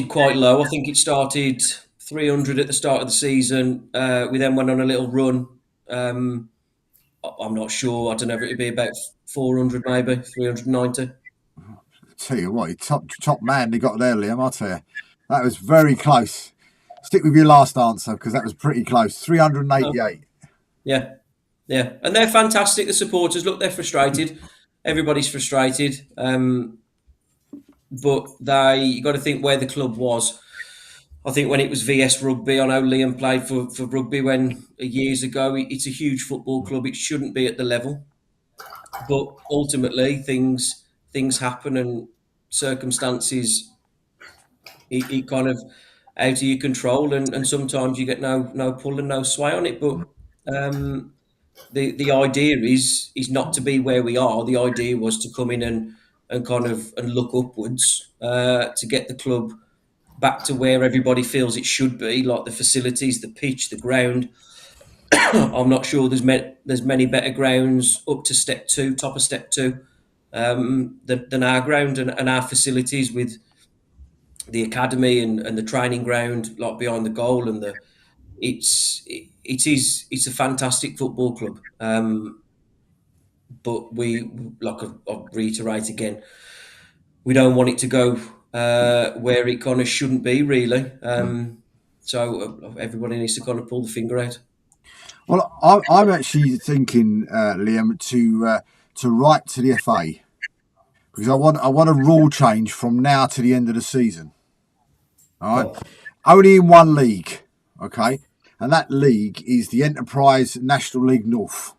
quite low. I think it started 300 at the start of the season. We then went on a little run. I'm not sure. I don't know if it'd be about 400, maybe 390. Tell you what, top man they got there, Liam. I'll tell you, that was very close. Stick with your last answer because that was pretty close. 388. Yeah, yeah, and they're fantastic. The supporters, look, they're frustrated. Everybody's frustrated, but you got to think where the club was. I think when it was VS Rugby, I know Liam played for Rugby when years ago. It's a huge football club. It shouldn't be at the level, but ultimately things happen and circumstances. It kind of out of your control, and sometimes you get no pull and no sway on it. But the idea is not to be where we are. The idea was to come in and kind of and look upwards to get the club back to where everybody feels it should be, like the facilities, the pitch, the ground. I'm not sure there's many better grounds up to step two, top of step two, than our ground and our facilities with the academy and the training ground, like behind the goal, and it's a fantastic football club. But we, like I'll reiterate again, we don't want it to go where it kind of shouldn't be, really. So everybody needs to kind of pull the finger out. Well, I'm actually thinking, Liam, to write to the FA because I want a rule change from now to the end of the season. All right, only in one league, okay, and that league is the Enterprise National League North.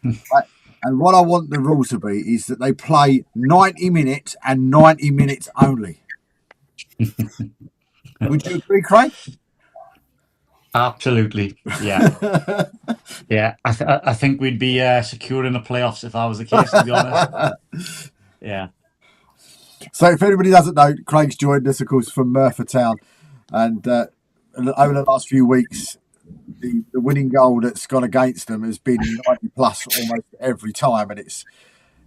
Right? And what I want the rule to be is that they play 90 minutes and 90 minutes only. Would you agree, Craig? Absolutely, yeah. Yeah, I think we'd be secure in the playoffs if that was the case, to be honest. Yeah. So if anybody doesn't know, Craig's joined us, of course, from Merthyr Town. And over the last few weeks, the winning goal that's gone against them has been 90 plus almost every time. And it's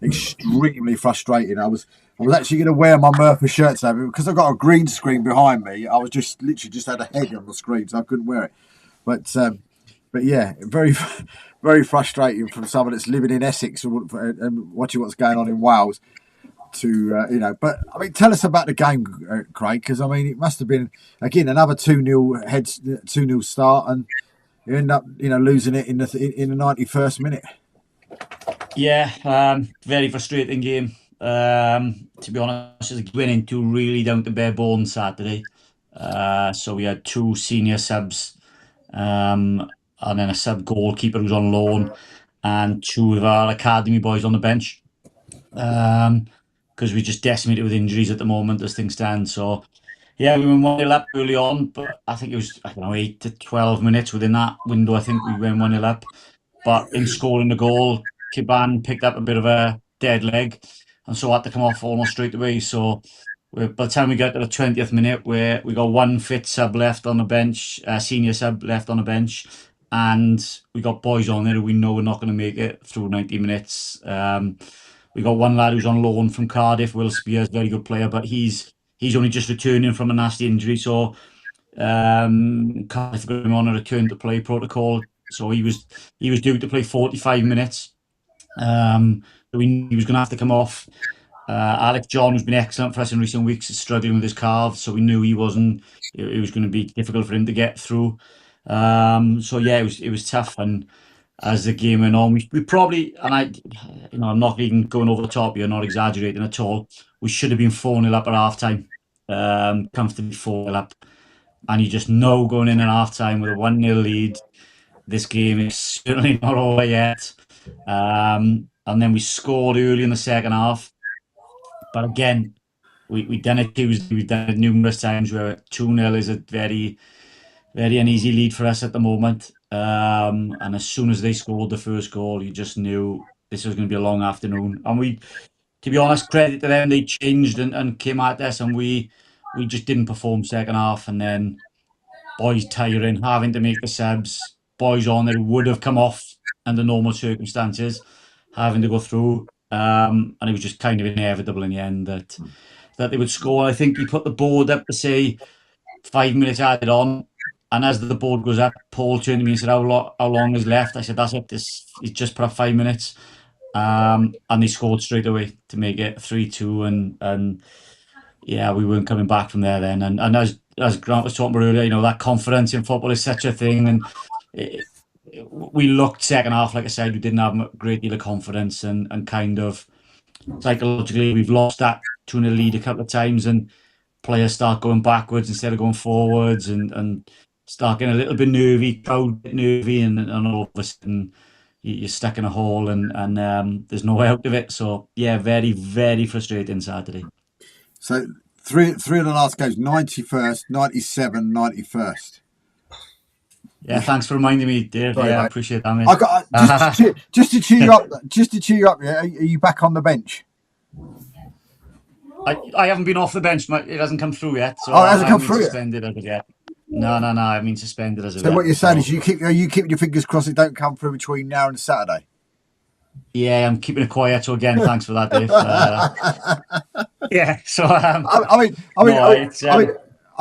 extremely frustrating. I was actually going to wear my Merthyr shirt today, but because I've got a green screen behind me, I was just had a head on the screen, so I couldn't wear it. But yeah, very, very frustrating from someone that's living in Essex and watching what's going on in Wales. But I mean, tell us about the game, Craig, because I mean, it must have been again another 2-0 start, and you end up losing it in the 91st minute. Yeah, very frustrating game. To be honest, it went into really down to bare bones Saturday. So we had 2 senior subs, and then a sub goalkeeper who's on loan, and 2 of our academy boys on the bench. Because we're just decimated with injuries at the moment as things stand. So, yeah, we went 1-0 up early on, but I think it was, 8 to 12 minutes within that window, I think we went 1-0 up. But in scoring the goal, Kiban picked up a bit of a dead leg and so had to come off almost straight away. So, by the time we got to the 20th minute, where we got 1 fit sub left on the bench, senior sub left on the bench, and we got boys on there who we know we're not going to make it through 90 minutes. We got 1 lad who's on loan from Cardiff, Will Spears, very good player, but he's only just returning from a nasty injury, so Cardiff got him on a return to play protocol. So he was due to play 45 minutes. So we knew he was going to have to come off. Alex John, who's been excellent for us in recent weeks, is struggling with his calves, so we knew it was going to be difficult for him to get through. So yeah, it was tough, and as the game went on, we probably, and I'm not even going over the top here, not exaggerating at all, we should have been 4-0 up at half time, comfortably 4-0 up, and you just know going in at half time with a 1-0 lead, this game is certainly not over yet. And then we scored early in the second half, but again, we've done it Tuesday, we've done it numerous times where 2-0 is a very, very uneasy lead for us at the moment. And as soon as they scored the first goal, you just knew this was going to be a long afternoon. And we, to be honest, credit to them, they changed and came at us, and we just didn't perform second half. And then boys tiring, having to make the subs, boys on that would have come off under normal circumstances, having to go through. And it was just kind of inevitable in the end that they would score. I think he put the board up to say 5 minutes added on. And as the board goes up, Paul turned to me and said, how long is left? I said, that's it. He's just put up 5 minutes. And they scored straight away to make it 3-2. And yeah, we weren't coming back from there then. And as Grant was talking about earlier, that confidence in football is such a thing. And we looked second half, like I said, we didn't have a great deal of confidence, and kind of psychologically we've lost that 2-0 lead a couple of times, and players start going backwards instead of going forwards, and start getting a little bit nervy, crowd get nervy, and all of a sudden you're stuck in a hole, and there's no way out of it. So yeah, very, very frustrating Saturday. So three of the last games: 91st, 97, 91st. Yeah, thanks for reminding me, Dave. Sorry, I mate. appreciate that, mate. I got just to cheer you up. Just to cheer you up. Yeah, are you back on the bench? I haven't been off the bench. It hasn't come through yet. So Oh, it hasn't come been through yet? suspended as of yet. No. I mean suspended as of So yet. what you're saying is are you keeping your fingers crossed it don't come through between now and Saturday? Yeah, I'm keeping it quiet. So again, thanks for that, Dave. Yeah. So I've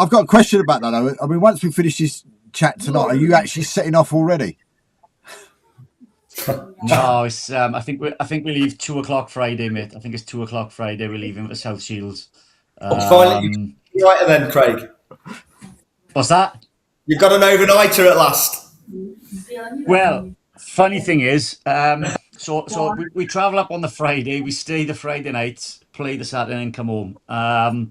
got a question about that. Though. I mean, once we finish this chat tonight, are you actually setting off already? No, it's I think we leave 2 o'clock Friday, mate. I think it's 2 o'clock Friday. We're leaving for South Shields. Finally, right then, Craig. What's that? You've got an overnighter at last. Well, funny thing is, so we travel up on the Friday, we stay the Friday night, play the Saturday, and come home.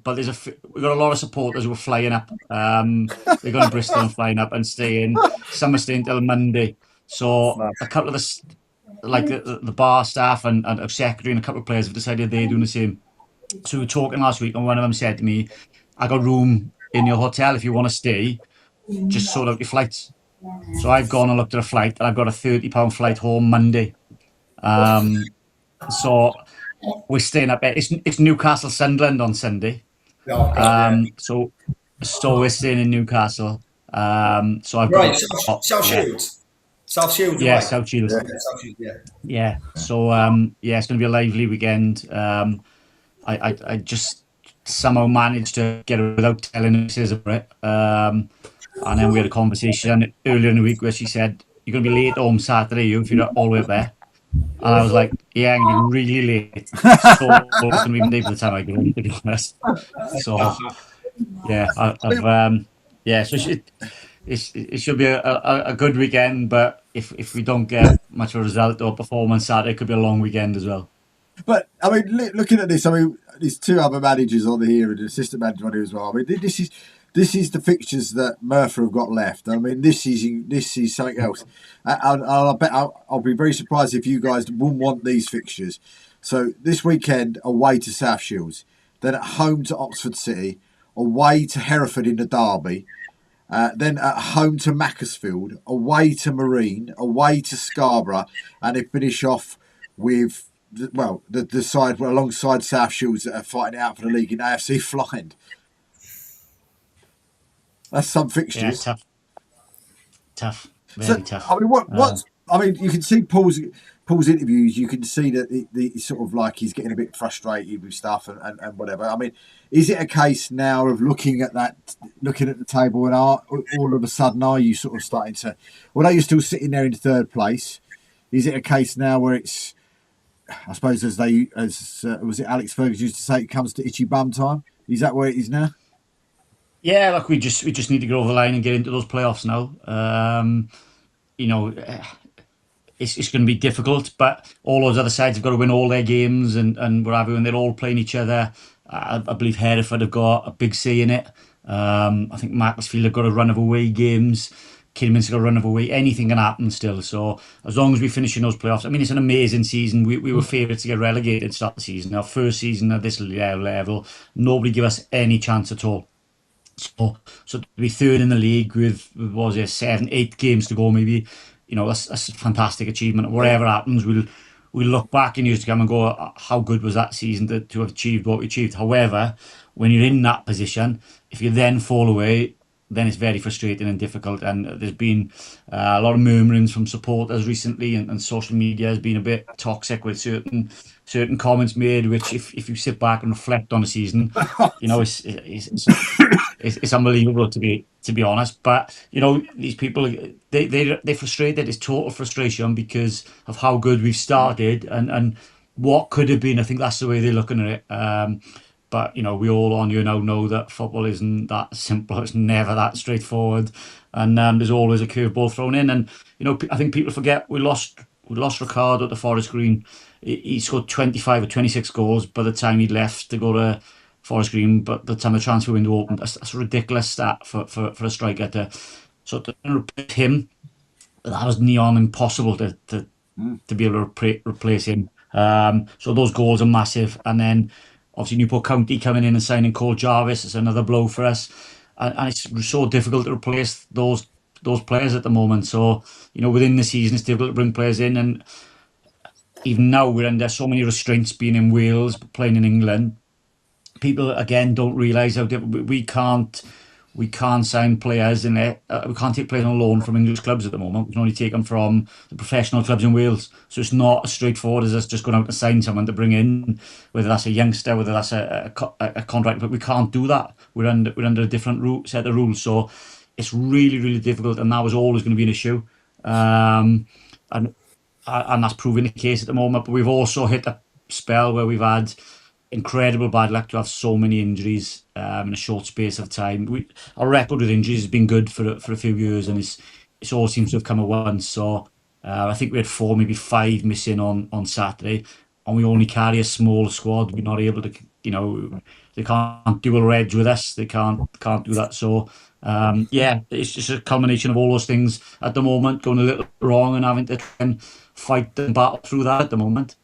But we've got a lot of supporters who are flying up. They're going to Bristol and flying up and staying. Some are staying till Monday. So a couple of the bar staff and a secretary and a couple of players have decided they're doing the same. So we were talking last week, and one of them said to me, I got room in your hotel if you want to stay, just sort out your flights. So I've gone and looked at a flight, and I've got a £30 flight home Monday. So we're staying up there. It's Newcastle Sunderland on Sunday. So we're staying in Newcastle. So I've got South Shields. South Shields. Yeah, right? South Shields. South Shields, Yeah. So it's going to be a lively weekend. I just somehow managed to get it without telling Mrs. about it. And then we had a conversation earlier in the week where she said, "You're going to be late home Saturday, if you're all the way up there." And I was like, "Yeah, I'm going to be really late." So it's going to be Monday by the time I get home, to be honest. So yeah, So it should be a good weekend, but if we don't get much of a result or performance Saturday, it could be a long weekend as well. But I mean, looking at this, I mean, there's two other managers on here and an assistant manager on here as well. I mean, this is the fixtures that Merthyr have got left. I mean, this is something else. I'll be very surprised if you guys wouldn't want these fixtures. So this weekend, away to South Shields, then at home to Oxford City, away to Hereford in the derby. Then at home to Macclesfield, away to Marine, away to Scarborough, and they finish off with the side alongside South Shields that are fighting out for the league in AFC Flying. That's some fixtures. Yeah, tough, very tough. I mean, you can see Paul's interviews. You can see that he's sort of like he's getting a bit frustrated with stuff and whatever. I mean, is it a case now of looking at the table and all of a sudden are you sort of starting to? Although you're still sitting there in third place, is it a case now where it's? I suppose was it Alex Ferguson used to say, it comes to itchy bum time. Is that where it is now? Yeah, look, we just need to get over the line and get into those playoffs now. It's going to be difficult, but all those other sides have got to win all their games and whatever, and they're all playing each other. I believe Hereford have got a big say in it. I think Macclesfield have got a run of away games. Kidman's got a run of away. Anything can happen still. So as long as we finish in those playoffs, I mean, it's an amazing season. We were favourites to get relegated to start the season. Our first season at this level, nobody gave us any chance at all. So to be third in the league with 7-8 games to go, maybe, that's a fantastic achievement. Whatever happens, we'll look back in years to come and go, how good was that season to have achieved what we achieved. However, when you're in that position, if you then fall away, then it's very frustrating and difficult. And there's been a lot of murmurings from supporters recently, and social media has been a bit toxic with certain comments made. Which, if you sit back and reflect on the season, it's unbelievable to be honest. But these people, they're frustrated. It's total frustration because of how good we've started and what could have been. I think that's the way they're looking at it. But we all on here now know that football isn't that simple. It's never that straightforward, and there's always a curveball thrown in. And I think people forget we lost Ricardo at the Forest Green. He scored 25 or 26 goals by the time he left to go to Forest Green. But by the time the transfer window opened, that's a ridiculous stat for a striker to replace him. That was neon impossible to be able to replace him. So those goals are massive. And then obviously Newport County coming in and signing Cole Jarvis is another blow for us. And it's so difficult to replace those players at the moment. So within the season it's difficult to bring players in, and even now we're under so many restraints being in Wales, playing in England. People again don't realise how difficult we can't sign players in it. We can't take players on loan from English clubs at the moment. We can only take them from the professional clubs in Wales. So it's not as straightforward as us just going out to sign someone to bring in, whether that's a youngster, whether that's a contract. But we can't do that. We're under a different set of rules. So it's really, really difficult, and that was always going to be an issue. And that's proving the case at the moment. But we've also hit a spell where we've had incredible bad luck to have so many injuries in a short space of time. Our record with injuries has been good for a few years, and it all seems to have come at once. So I think we had 4, maybe 5 missing on Saturday, and we only carry a small squad. We're not able to, they can't dual reg with us. They can't do that. So it's just a culmination of all those things at the moment, going a little wrong and having to try and fight and battle through that at the moment.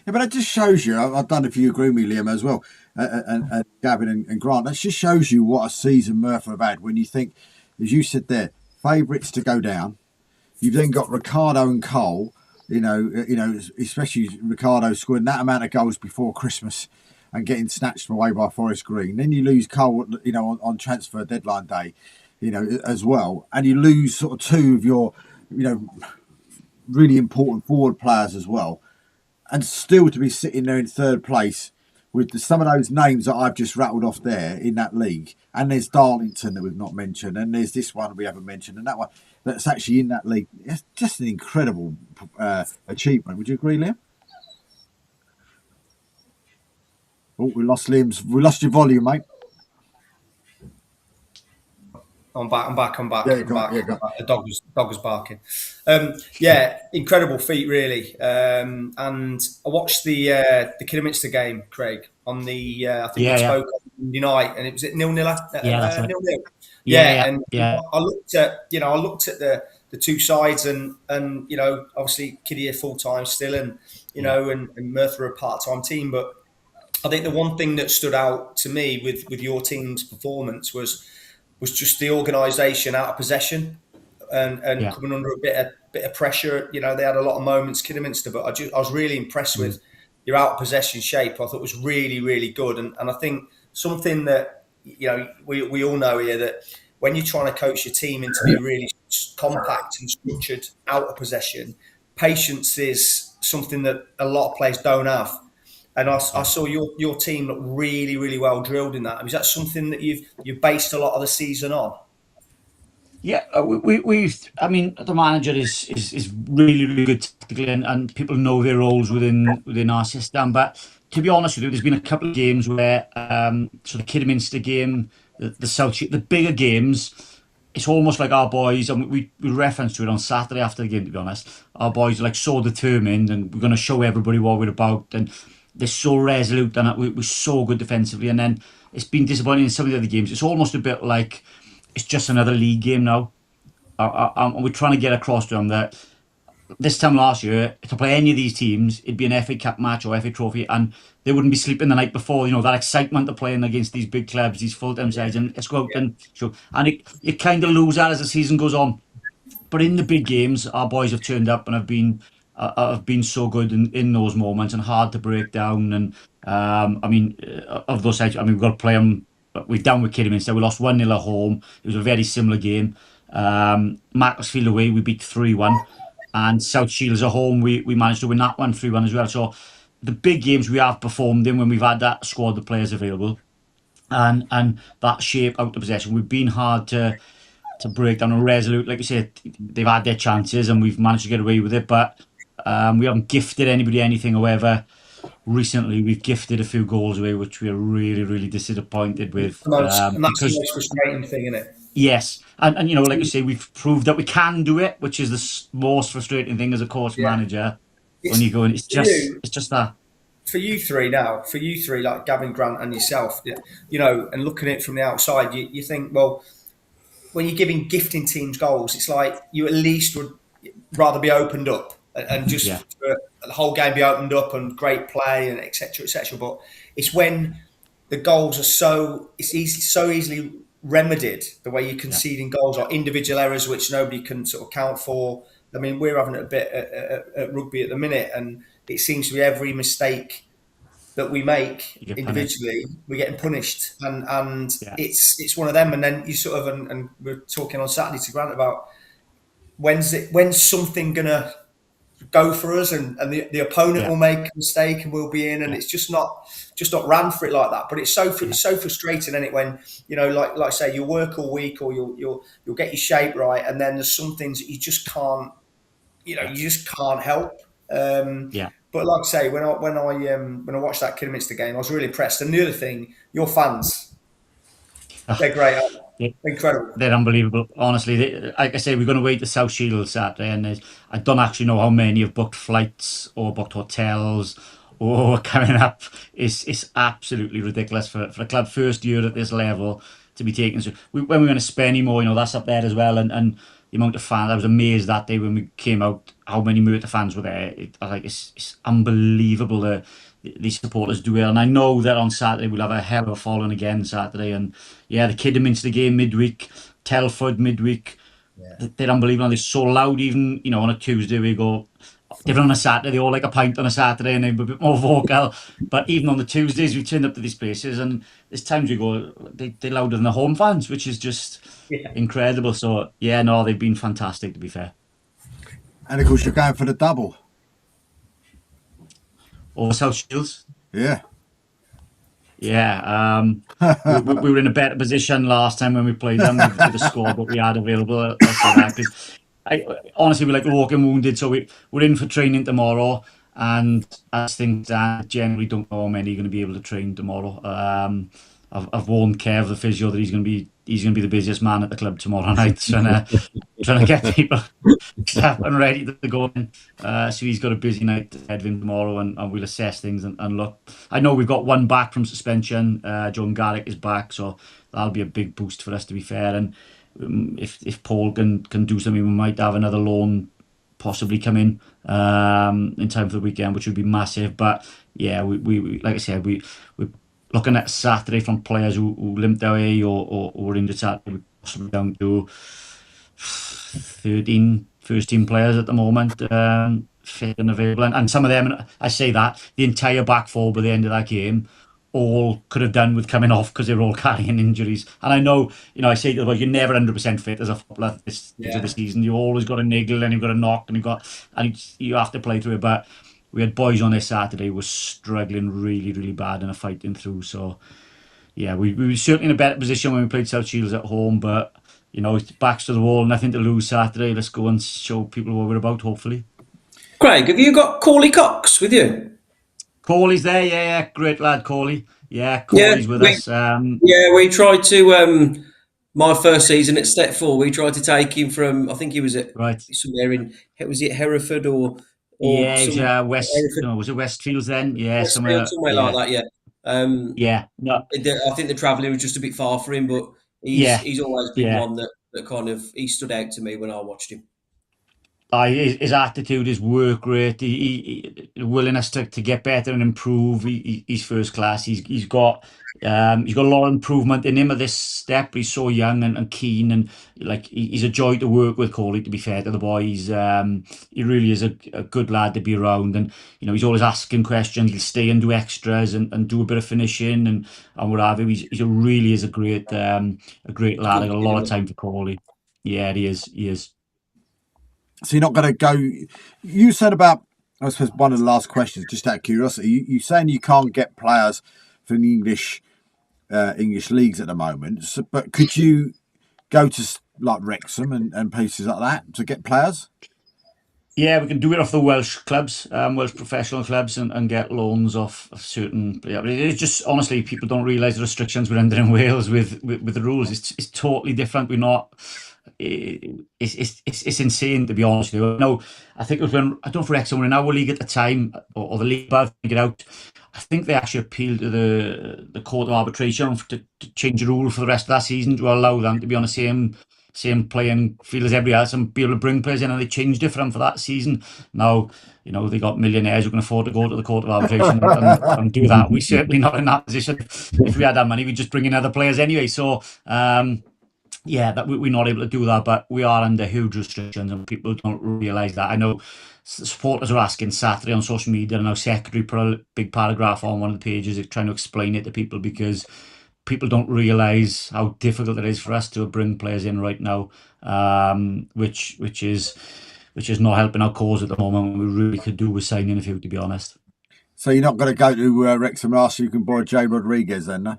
Yeah, but it just shows you, I don't know if you agree with me, Liam, as well, and Gavin and Grant, that just shows you what a season Merthyr have had when you think, as you said there, favourites to go down. You've then got Ricardo and Cole, especially Ricardo scoring that amount of goals before Christmas and getting snatched away by Forest Green. Then you lose Cole, on transfer deadline day, as well. And you lose sort of 2 of your, really important forward players as well. And still to be sitting there in 3rd place with some of those names that I've just rattled off there in that league. And there's Darlington that we've not mentioned. And there's this one we haven't mentioned. And that one that's actually in that league. It's just an incredible achievement. Would you agree, Liam? Oh, we lost your volume, mate. I'm back. Yeah, you got it. The dog was barking. Incredible feat, really. And I watched the Kidderminster game, Craig, on the I think we spoke on Monday night, and it was at 0-0. That's right. 0-0. Yeah. I looked at the 2 sides, and obviously Kiddy are full time still, and and Merthyr are a part time team, but I think the one thing that stood out to me with your team's performance was just the organisation out of possession and coming under a bit of pressure. They had a lot of moments, Kidderminster, but I was really impressed with your out of possession shape. I thought it was really, really good, and I think something that we all know here, that when you're trying to coach your team into be really compact and structured out of possession, patience is something that a lot of players don't have. And I saw your team look really, really well drilled in that. Is that something that you've based a lot of the season on? Yeah, the manager is really, really good tactically, and people know their roles within our system. But to be honest with you, there's been a couple of games where, so the Kidderminster game, the South, the bigger games, it's almost like our boys, and we referenced to it on Saturday after the game, to be honest. Our boys are like so determined, and we're going to show everybody what we're about, and they're so resolute, and we're so good defensively. And then it's been disappointing in some of the other games. It's almost a bit like it's just another league game now. And we're trying to get across to them that this time last year, to play any of these teams, it'd be an FA Cup match or FA Trophy, and they wouldn't be sleeping the night before. That excitement of playing against these big clubs, these full-time sides, and let's go out and show. And you kind of lose that as the season goes on. But in the big games, our boys have turned up and have been so good in those moments and hard to break down. And of those sides, we've got to play them but we're down with Kidderminster. We lost 1-0 at home. It was a very similar game. Macclesfield away, we beat 3-1. And South Shields at home, we managed to win that one 3-1 as well. So the big games we have performed in when we've had that squad of players available and that shape out of possession, we've been hard to break down. And Resolute, like you said, they've had their chances and we've managed to get away with it. But we haven't gifted anybody anything. However, recently we've gifted a few goals away, which we're really, really disappointed with. And that's the Because most frustrating thing, isn't it? yes, and you know, like you say, we've proved that we can do it, which is the most frustrating thing as a coach manager. When you go in, it's just that. For you three, like Gavin, Grant, and yourself, you know, and looking at it from the outside, you think, well, when you're gifting teams goals, it's like you at least would rather be opened up and just for the whole game be opened up and great play and etc. But it's when the goals are so easily remedied, the way you concede in goals or individual errors which nobody can sort of count for. I mean, we're having a bit at rugby at the minute, and it seems to be every mistake that we make individually, we're getting punished, and it's one of them. And then you sort of and we're talking on Saturday to Grant about when's something gonna go for us, and the opponent will make a mistake and we'll be in, and it's just not ran for it like that. But it's so frustrating, isn't it, when you know, like I say, you work all week or you'll get your shape right, and then there's some things that you just can't, you just can't help. But like I say, when I watched that Kidderminster game, I was really impressed. And the other thing, your fans, they're great. Incredible. They're unbelievable. Honestly, like I say, we're going to wait to South Shields Saturday, and I don't actually know how many have booked flights or booked hotels or coming up. It's absolutely ridiculous for a club first year at this level to be taken. So when we're going to spend more, you know, that's up there as well. And the amount of fans, I was amazed that day when we came out, how many Merthyr fans were there. It's unbelievable. These supporters do it, and I know that on Saturday we'll have a hell of a following again Saturday. And the Kidderminster game midweek, Telford midweek, they're unbelievable. They're so loud. Even on a Tuesday we go different. On a Saturday they all like a pint on a Saturday and they're a bit more vocal. But even on the Tuesdays we turn up to these places, and there's times we go they're louder than the home fans, which is just incredible. So they've been fantastic, to be fair. And of course you're going for the double. Or South Shields. Yeah. We were in a better position last time when we played them with the squad what we had available. Honestly, we're like walking wounded, so we're in for training tomorrow, and as things stand, generally don't know how many are going to be able to train tomorrow. I've warned Kev, the physio, that he's going to be the busiest man at the club tomorrow night, trying to get people set and ready to go in. So he's got a busy night ahead of him tomorrow, and we'll assess things and look. I know we've got one back from suspension. John Garrick is back, so that'll be a big boost for us, to be fair. And if Paul can do something, we might have another loan possibly come in time for the weekend, which would be massive. But we like I said, we're looking at Saturday from players who limped away or were injured Saturday, possibly down to 13 first team players at the moment, fit and available. And some of them, I say that, the entire back four by the end of that game all could have done with coming off because they were all carrying injuries. And I know, I say to them, you're never 100% fit as a footballer this of the season. You've always got a niggle and you've got a knock and you have to play through it. But we had boys on this Saturday who were struggling really, really bad and are fighting through. So, we were certainly in a better position when we played South Shields at home. But, backs to the wall, nothing to lose Saturday. Let's go and show people what we're about, hopefully. Craig, have you got Corley Cox with you? Corley's there, great lad, Corley. Corley's with us. We tried to, my first season at Step 4, we tried to take him from, I think he was at somewhere in, was it Hereford or West. No, was it Westfields then? Somewhere like that. No. I think the travelling was just a bit far for him, but he's always been one that kind of he stood out to me when I watched him. His attitude, his work rate, willingness to get better and improve. He's first class. He's got a lot of improvement in him at this step. He's so young and keen, and like he's a joy to work with. Coley, to be fair to the boy, he really is a good lad to be around. And he's always asking questions. He'll stay and do extras and do a bit of finishing and what have you. He's a really is a great lad. I got a lot of time for Coley. Yeah, he is. He is. So you're not going to go. You said about, I suppose, one of the last questions, just out of curiosity. You saying you can't get players for the English leagues at the moment, but could you go to like Wrexham and places like that to get players? Yeah, we can do it off the Welsh clubs, Welsh professional clubs, and get loans off of certain. Yeah, but it's just honestly, people don't realise the restrictions we're under in Wales with the rules. It's totally different. We're not. It's insane, to be honest with you. No, I think it was when I don't know if Wrexham were in our league at the time or the league above get out. I think they actually appealed to the court of arbitration to change the rule for the rest of that season to allow them to be on the same playing field as everybody else and be able to bring players in, and they changed it for them for that season. Now, they got millionaires who can afford to go to the court of arbitration and do that. We're certainly not in that position. If we had that money, we'd just bring in other players anyway. So, yeah, that we're not able to do that, but we are under huge restrictions and people don't realise that. I know supporters are asking Saturday on social media, and our secretary put a big paragraph on one of the pages trying to explain it to people, because people don't realise how difficult it is for us to bring players in right now, which is not helping our cause at the moment. We really could do with signing a few, to be honest. So you're not going to go to Wrexham and ask you can borrow Jay Rodriguez then, no?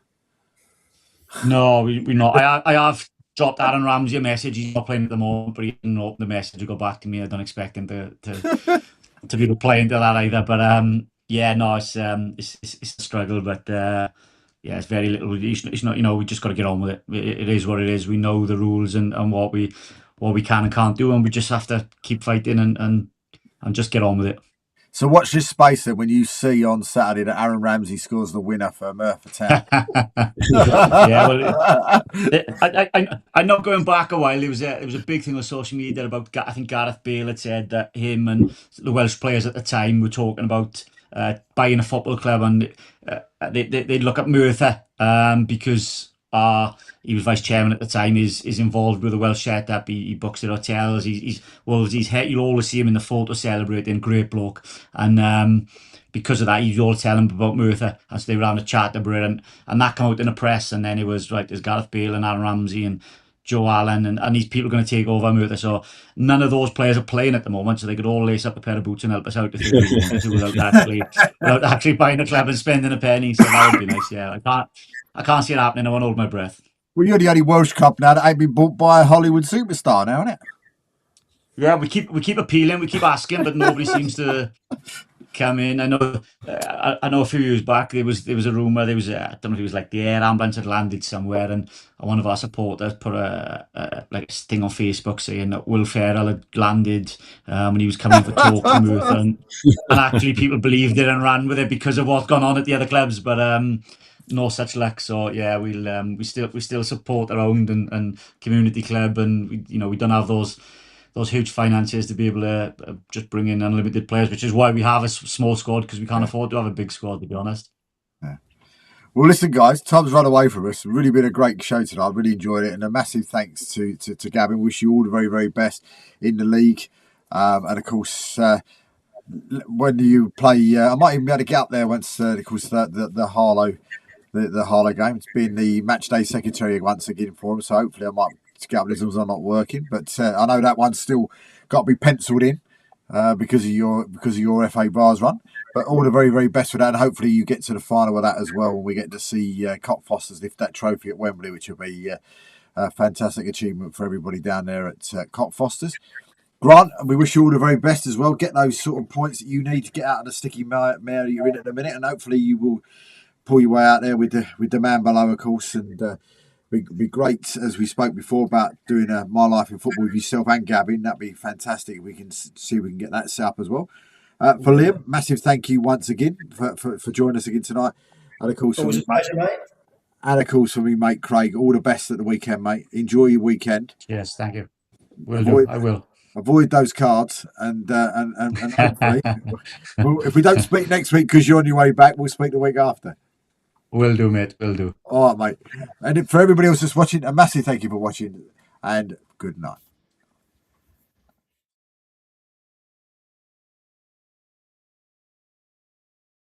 No, we're not. I have dropped Aaron Ramsey a message. He's not playing at the moment, but he didn't open the message to go back to me. I don't expect him to be replying to that either. But yeah, no, it's a struggle, but yeah, it's very little. It's not. We just got to get on with it. It is what it is. We know the rules and what we can and can't do, and we just have to keep fighting and just get on with it. So watch this space then when you see on Saturday that Aaron Ramsey scores the winner for Merthyr Town. Yeah, well, I'm not going back a while. It was a big thing on social media about, I think Gareth Bale had said that him and the Welsh players at the time were talking about buying a football club, and they'd look at Merthyr because he was vice chairman at the time, is involved with the Welsh setup. He books at hotels. You'll always see him in the photo celebrating, great bloke. And because of that, you'd all tell him about Merthyr. And so they were having a chat about it, and that came out in the press. And then it was right, there's Gareth Bale and Aaron Ramsey and Joe Allen, and these people are going to take over Merthyr. So none of those players are playing at the moment, so they could all lace up a pair of boots and help us out if they wanted to, without actually buying a club and spending a penny. So that would be nice. Yeah, I can't see it happening. I won't hold my breath. Well, you're the only Welsh club now that ain't been bought by a Hollywood superstar now, isn't it? Yeah, we keep appealing, we keep asking, but nobody seems to come in. I know a few years back there was a rumour, I don't know if it was like the air ambulance had landed somewhere, and one of our supporters put a thing on Facebook saying that Will Ferrell had landed and he was coming for talks to Merthyr, and actually people believed it and ran with it because of what's gone on at the other clubs, but no such luck. So yeah, we still support our own and community club, and we don't have those huge finances to be able to just bring in unlimited players, which is why we have a small squad, because we can't afford to have a big squad, to be honest. Yeah. Well, listen, guys, time's run away from us. It's really been a great show tonight. I really enjoyed it, and a massive thanks to Gavin. Wish you all the very, very best in the league, and of course. When you play, I might even be able to get up there once, of course, the Harlow. The Harlow game. It's been the match day secretary once again for him, so hopefully I might get up as long as I'm not working. But I know that one's still got to be penciled in because of your FA Bars run. But all the very, very best for that, and hopefully you get to the final of that as well, when we get to see Cockfosters lift that trophy at Wembley, which will be a fantastic achievement for everybody down there at Cockfosters. Grant, we wish you all the very best as well. Get those sort of points that you need to get out of the sticky mare you're in at the minute, and hopefully you will pull your way out there with the man below, of course, and it'd be great, as we spoke before, about doing My Life in Football with yourself and Gavin. That'd be fantastic. We can see if we can get that set up as well. For Liam, massive thank you once again for joining us again tonight. And of course, always a pleasure, mate. And of course, for me, mate Craig, all the best at the weekend, mate. Enjoy your weekend. Yes, thank you. I will. avoid those cards, and hopefully, if we don't speak next week because you're on your way back, we'll speak the week after. Will do, mate. Will do. All right, mate. And for everybody else that's watching, a massive thank you for watching, and good night.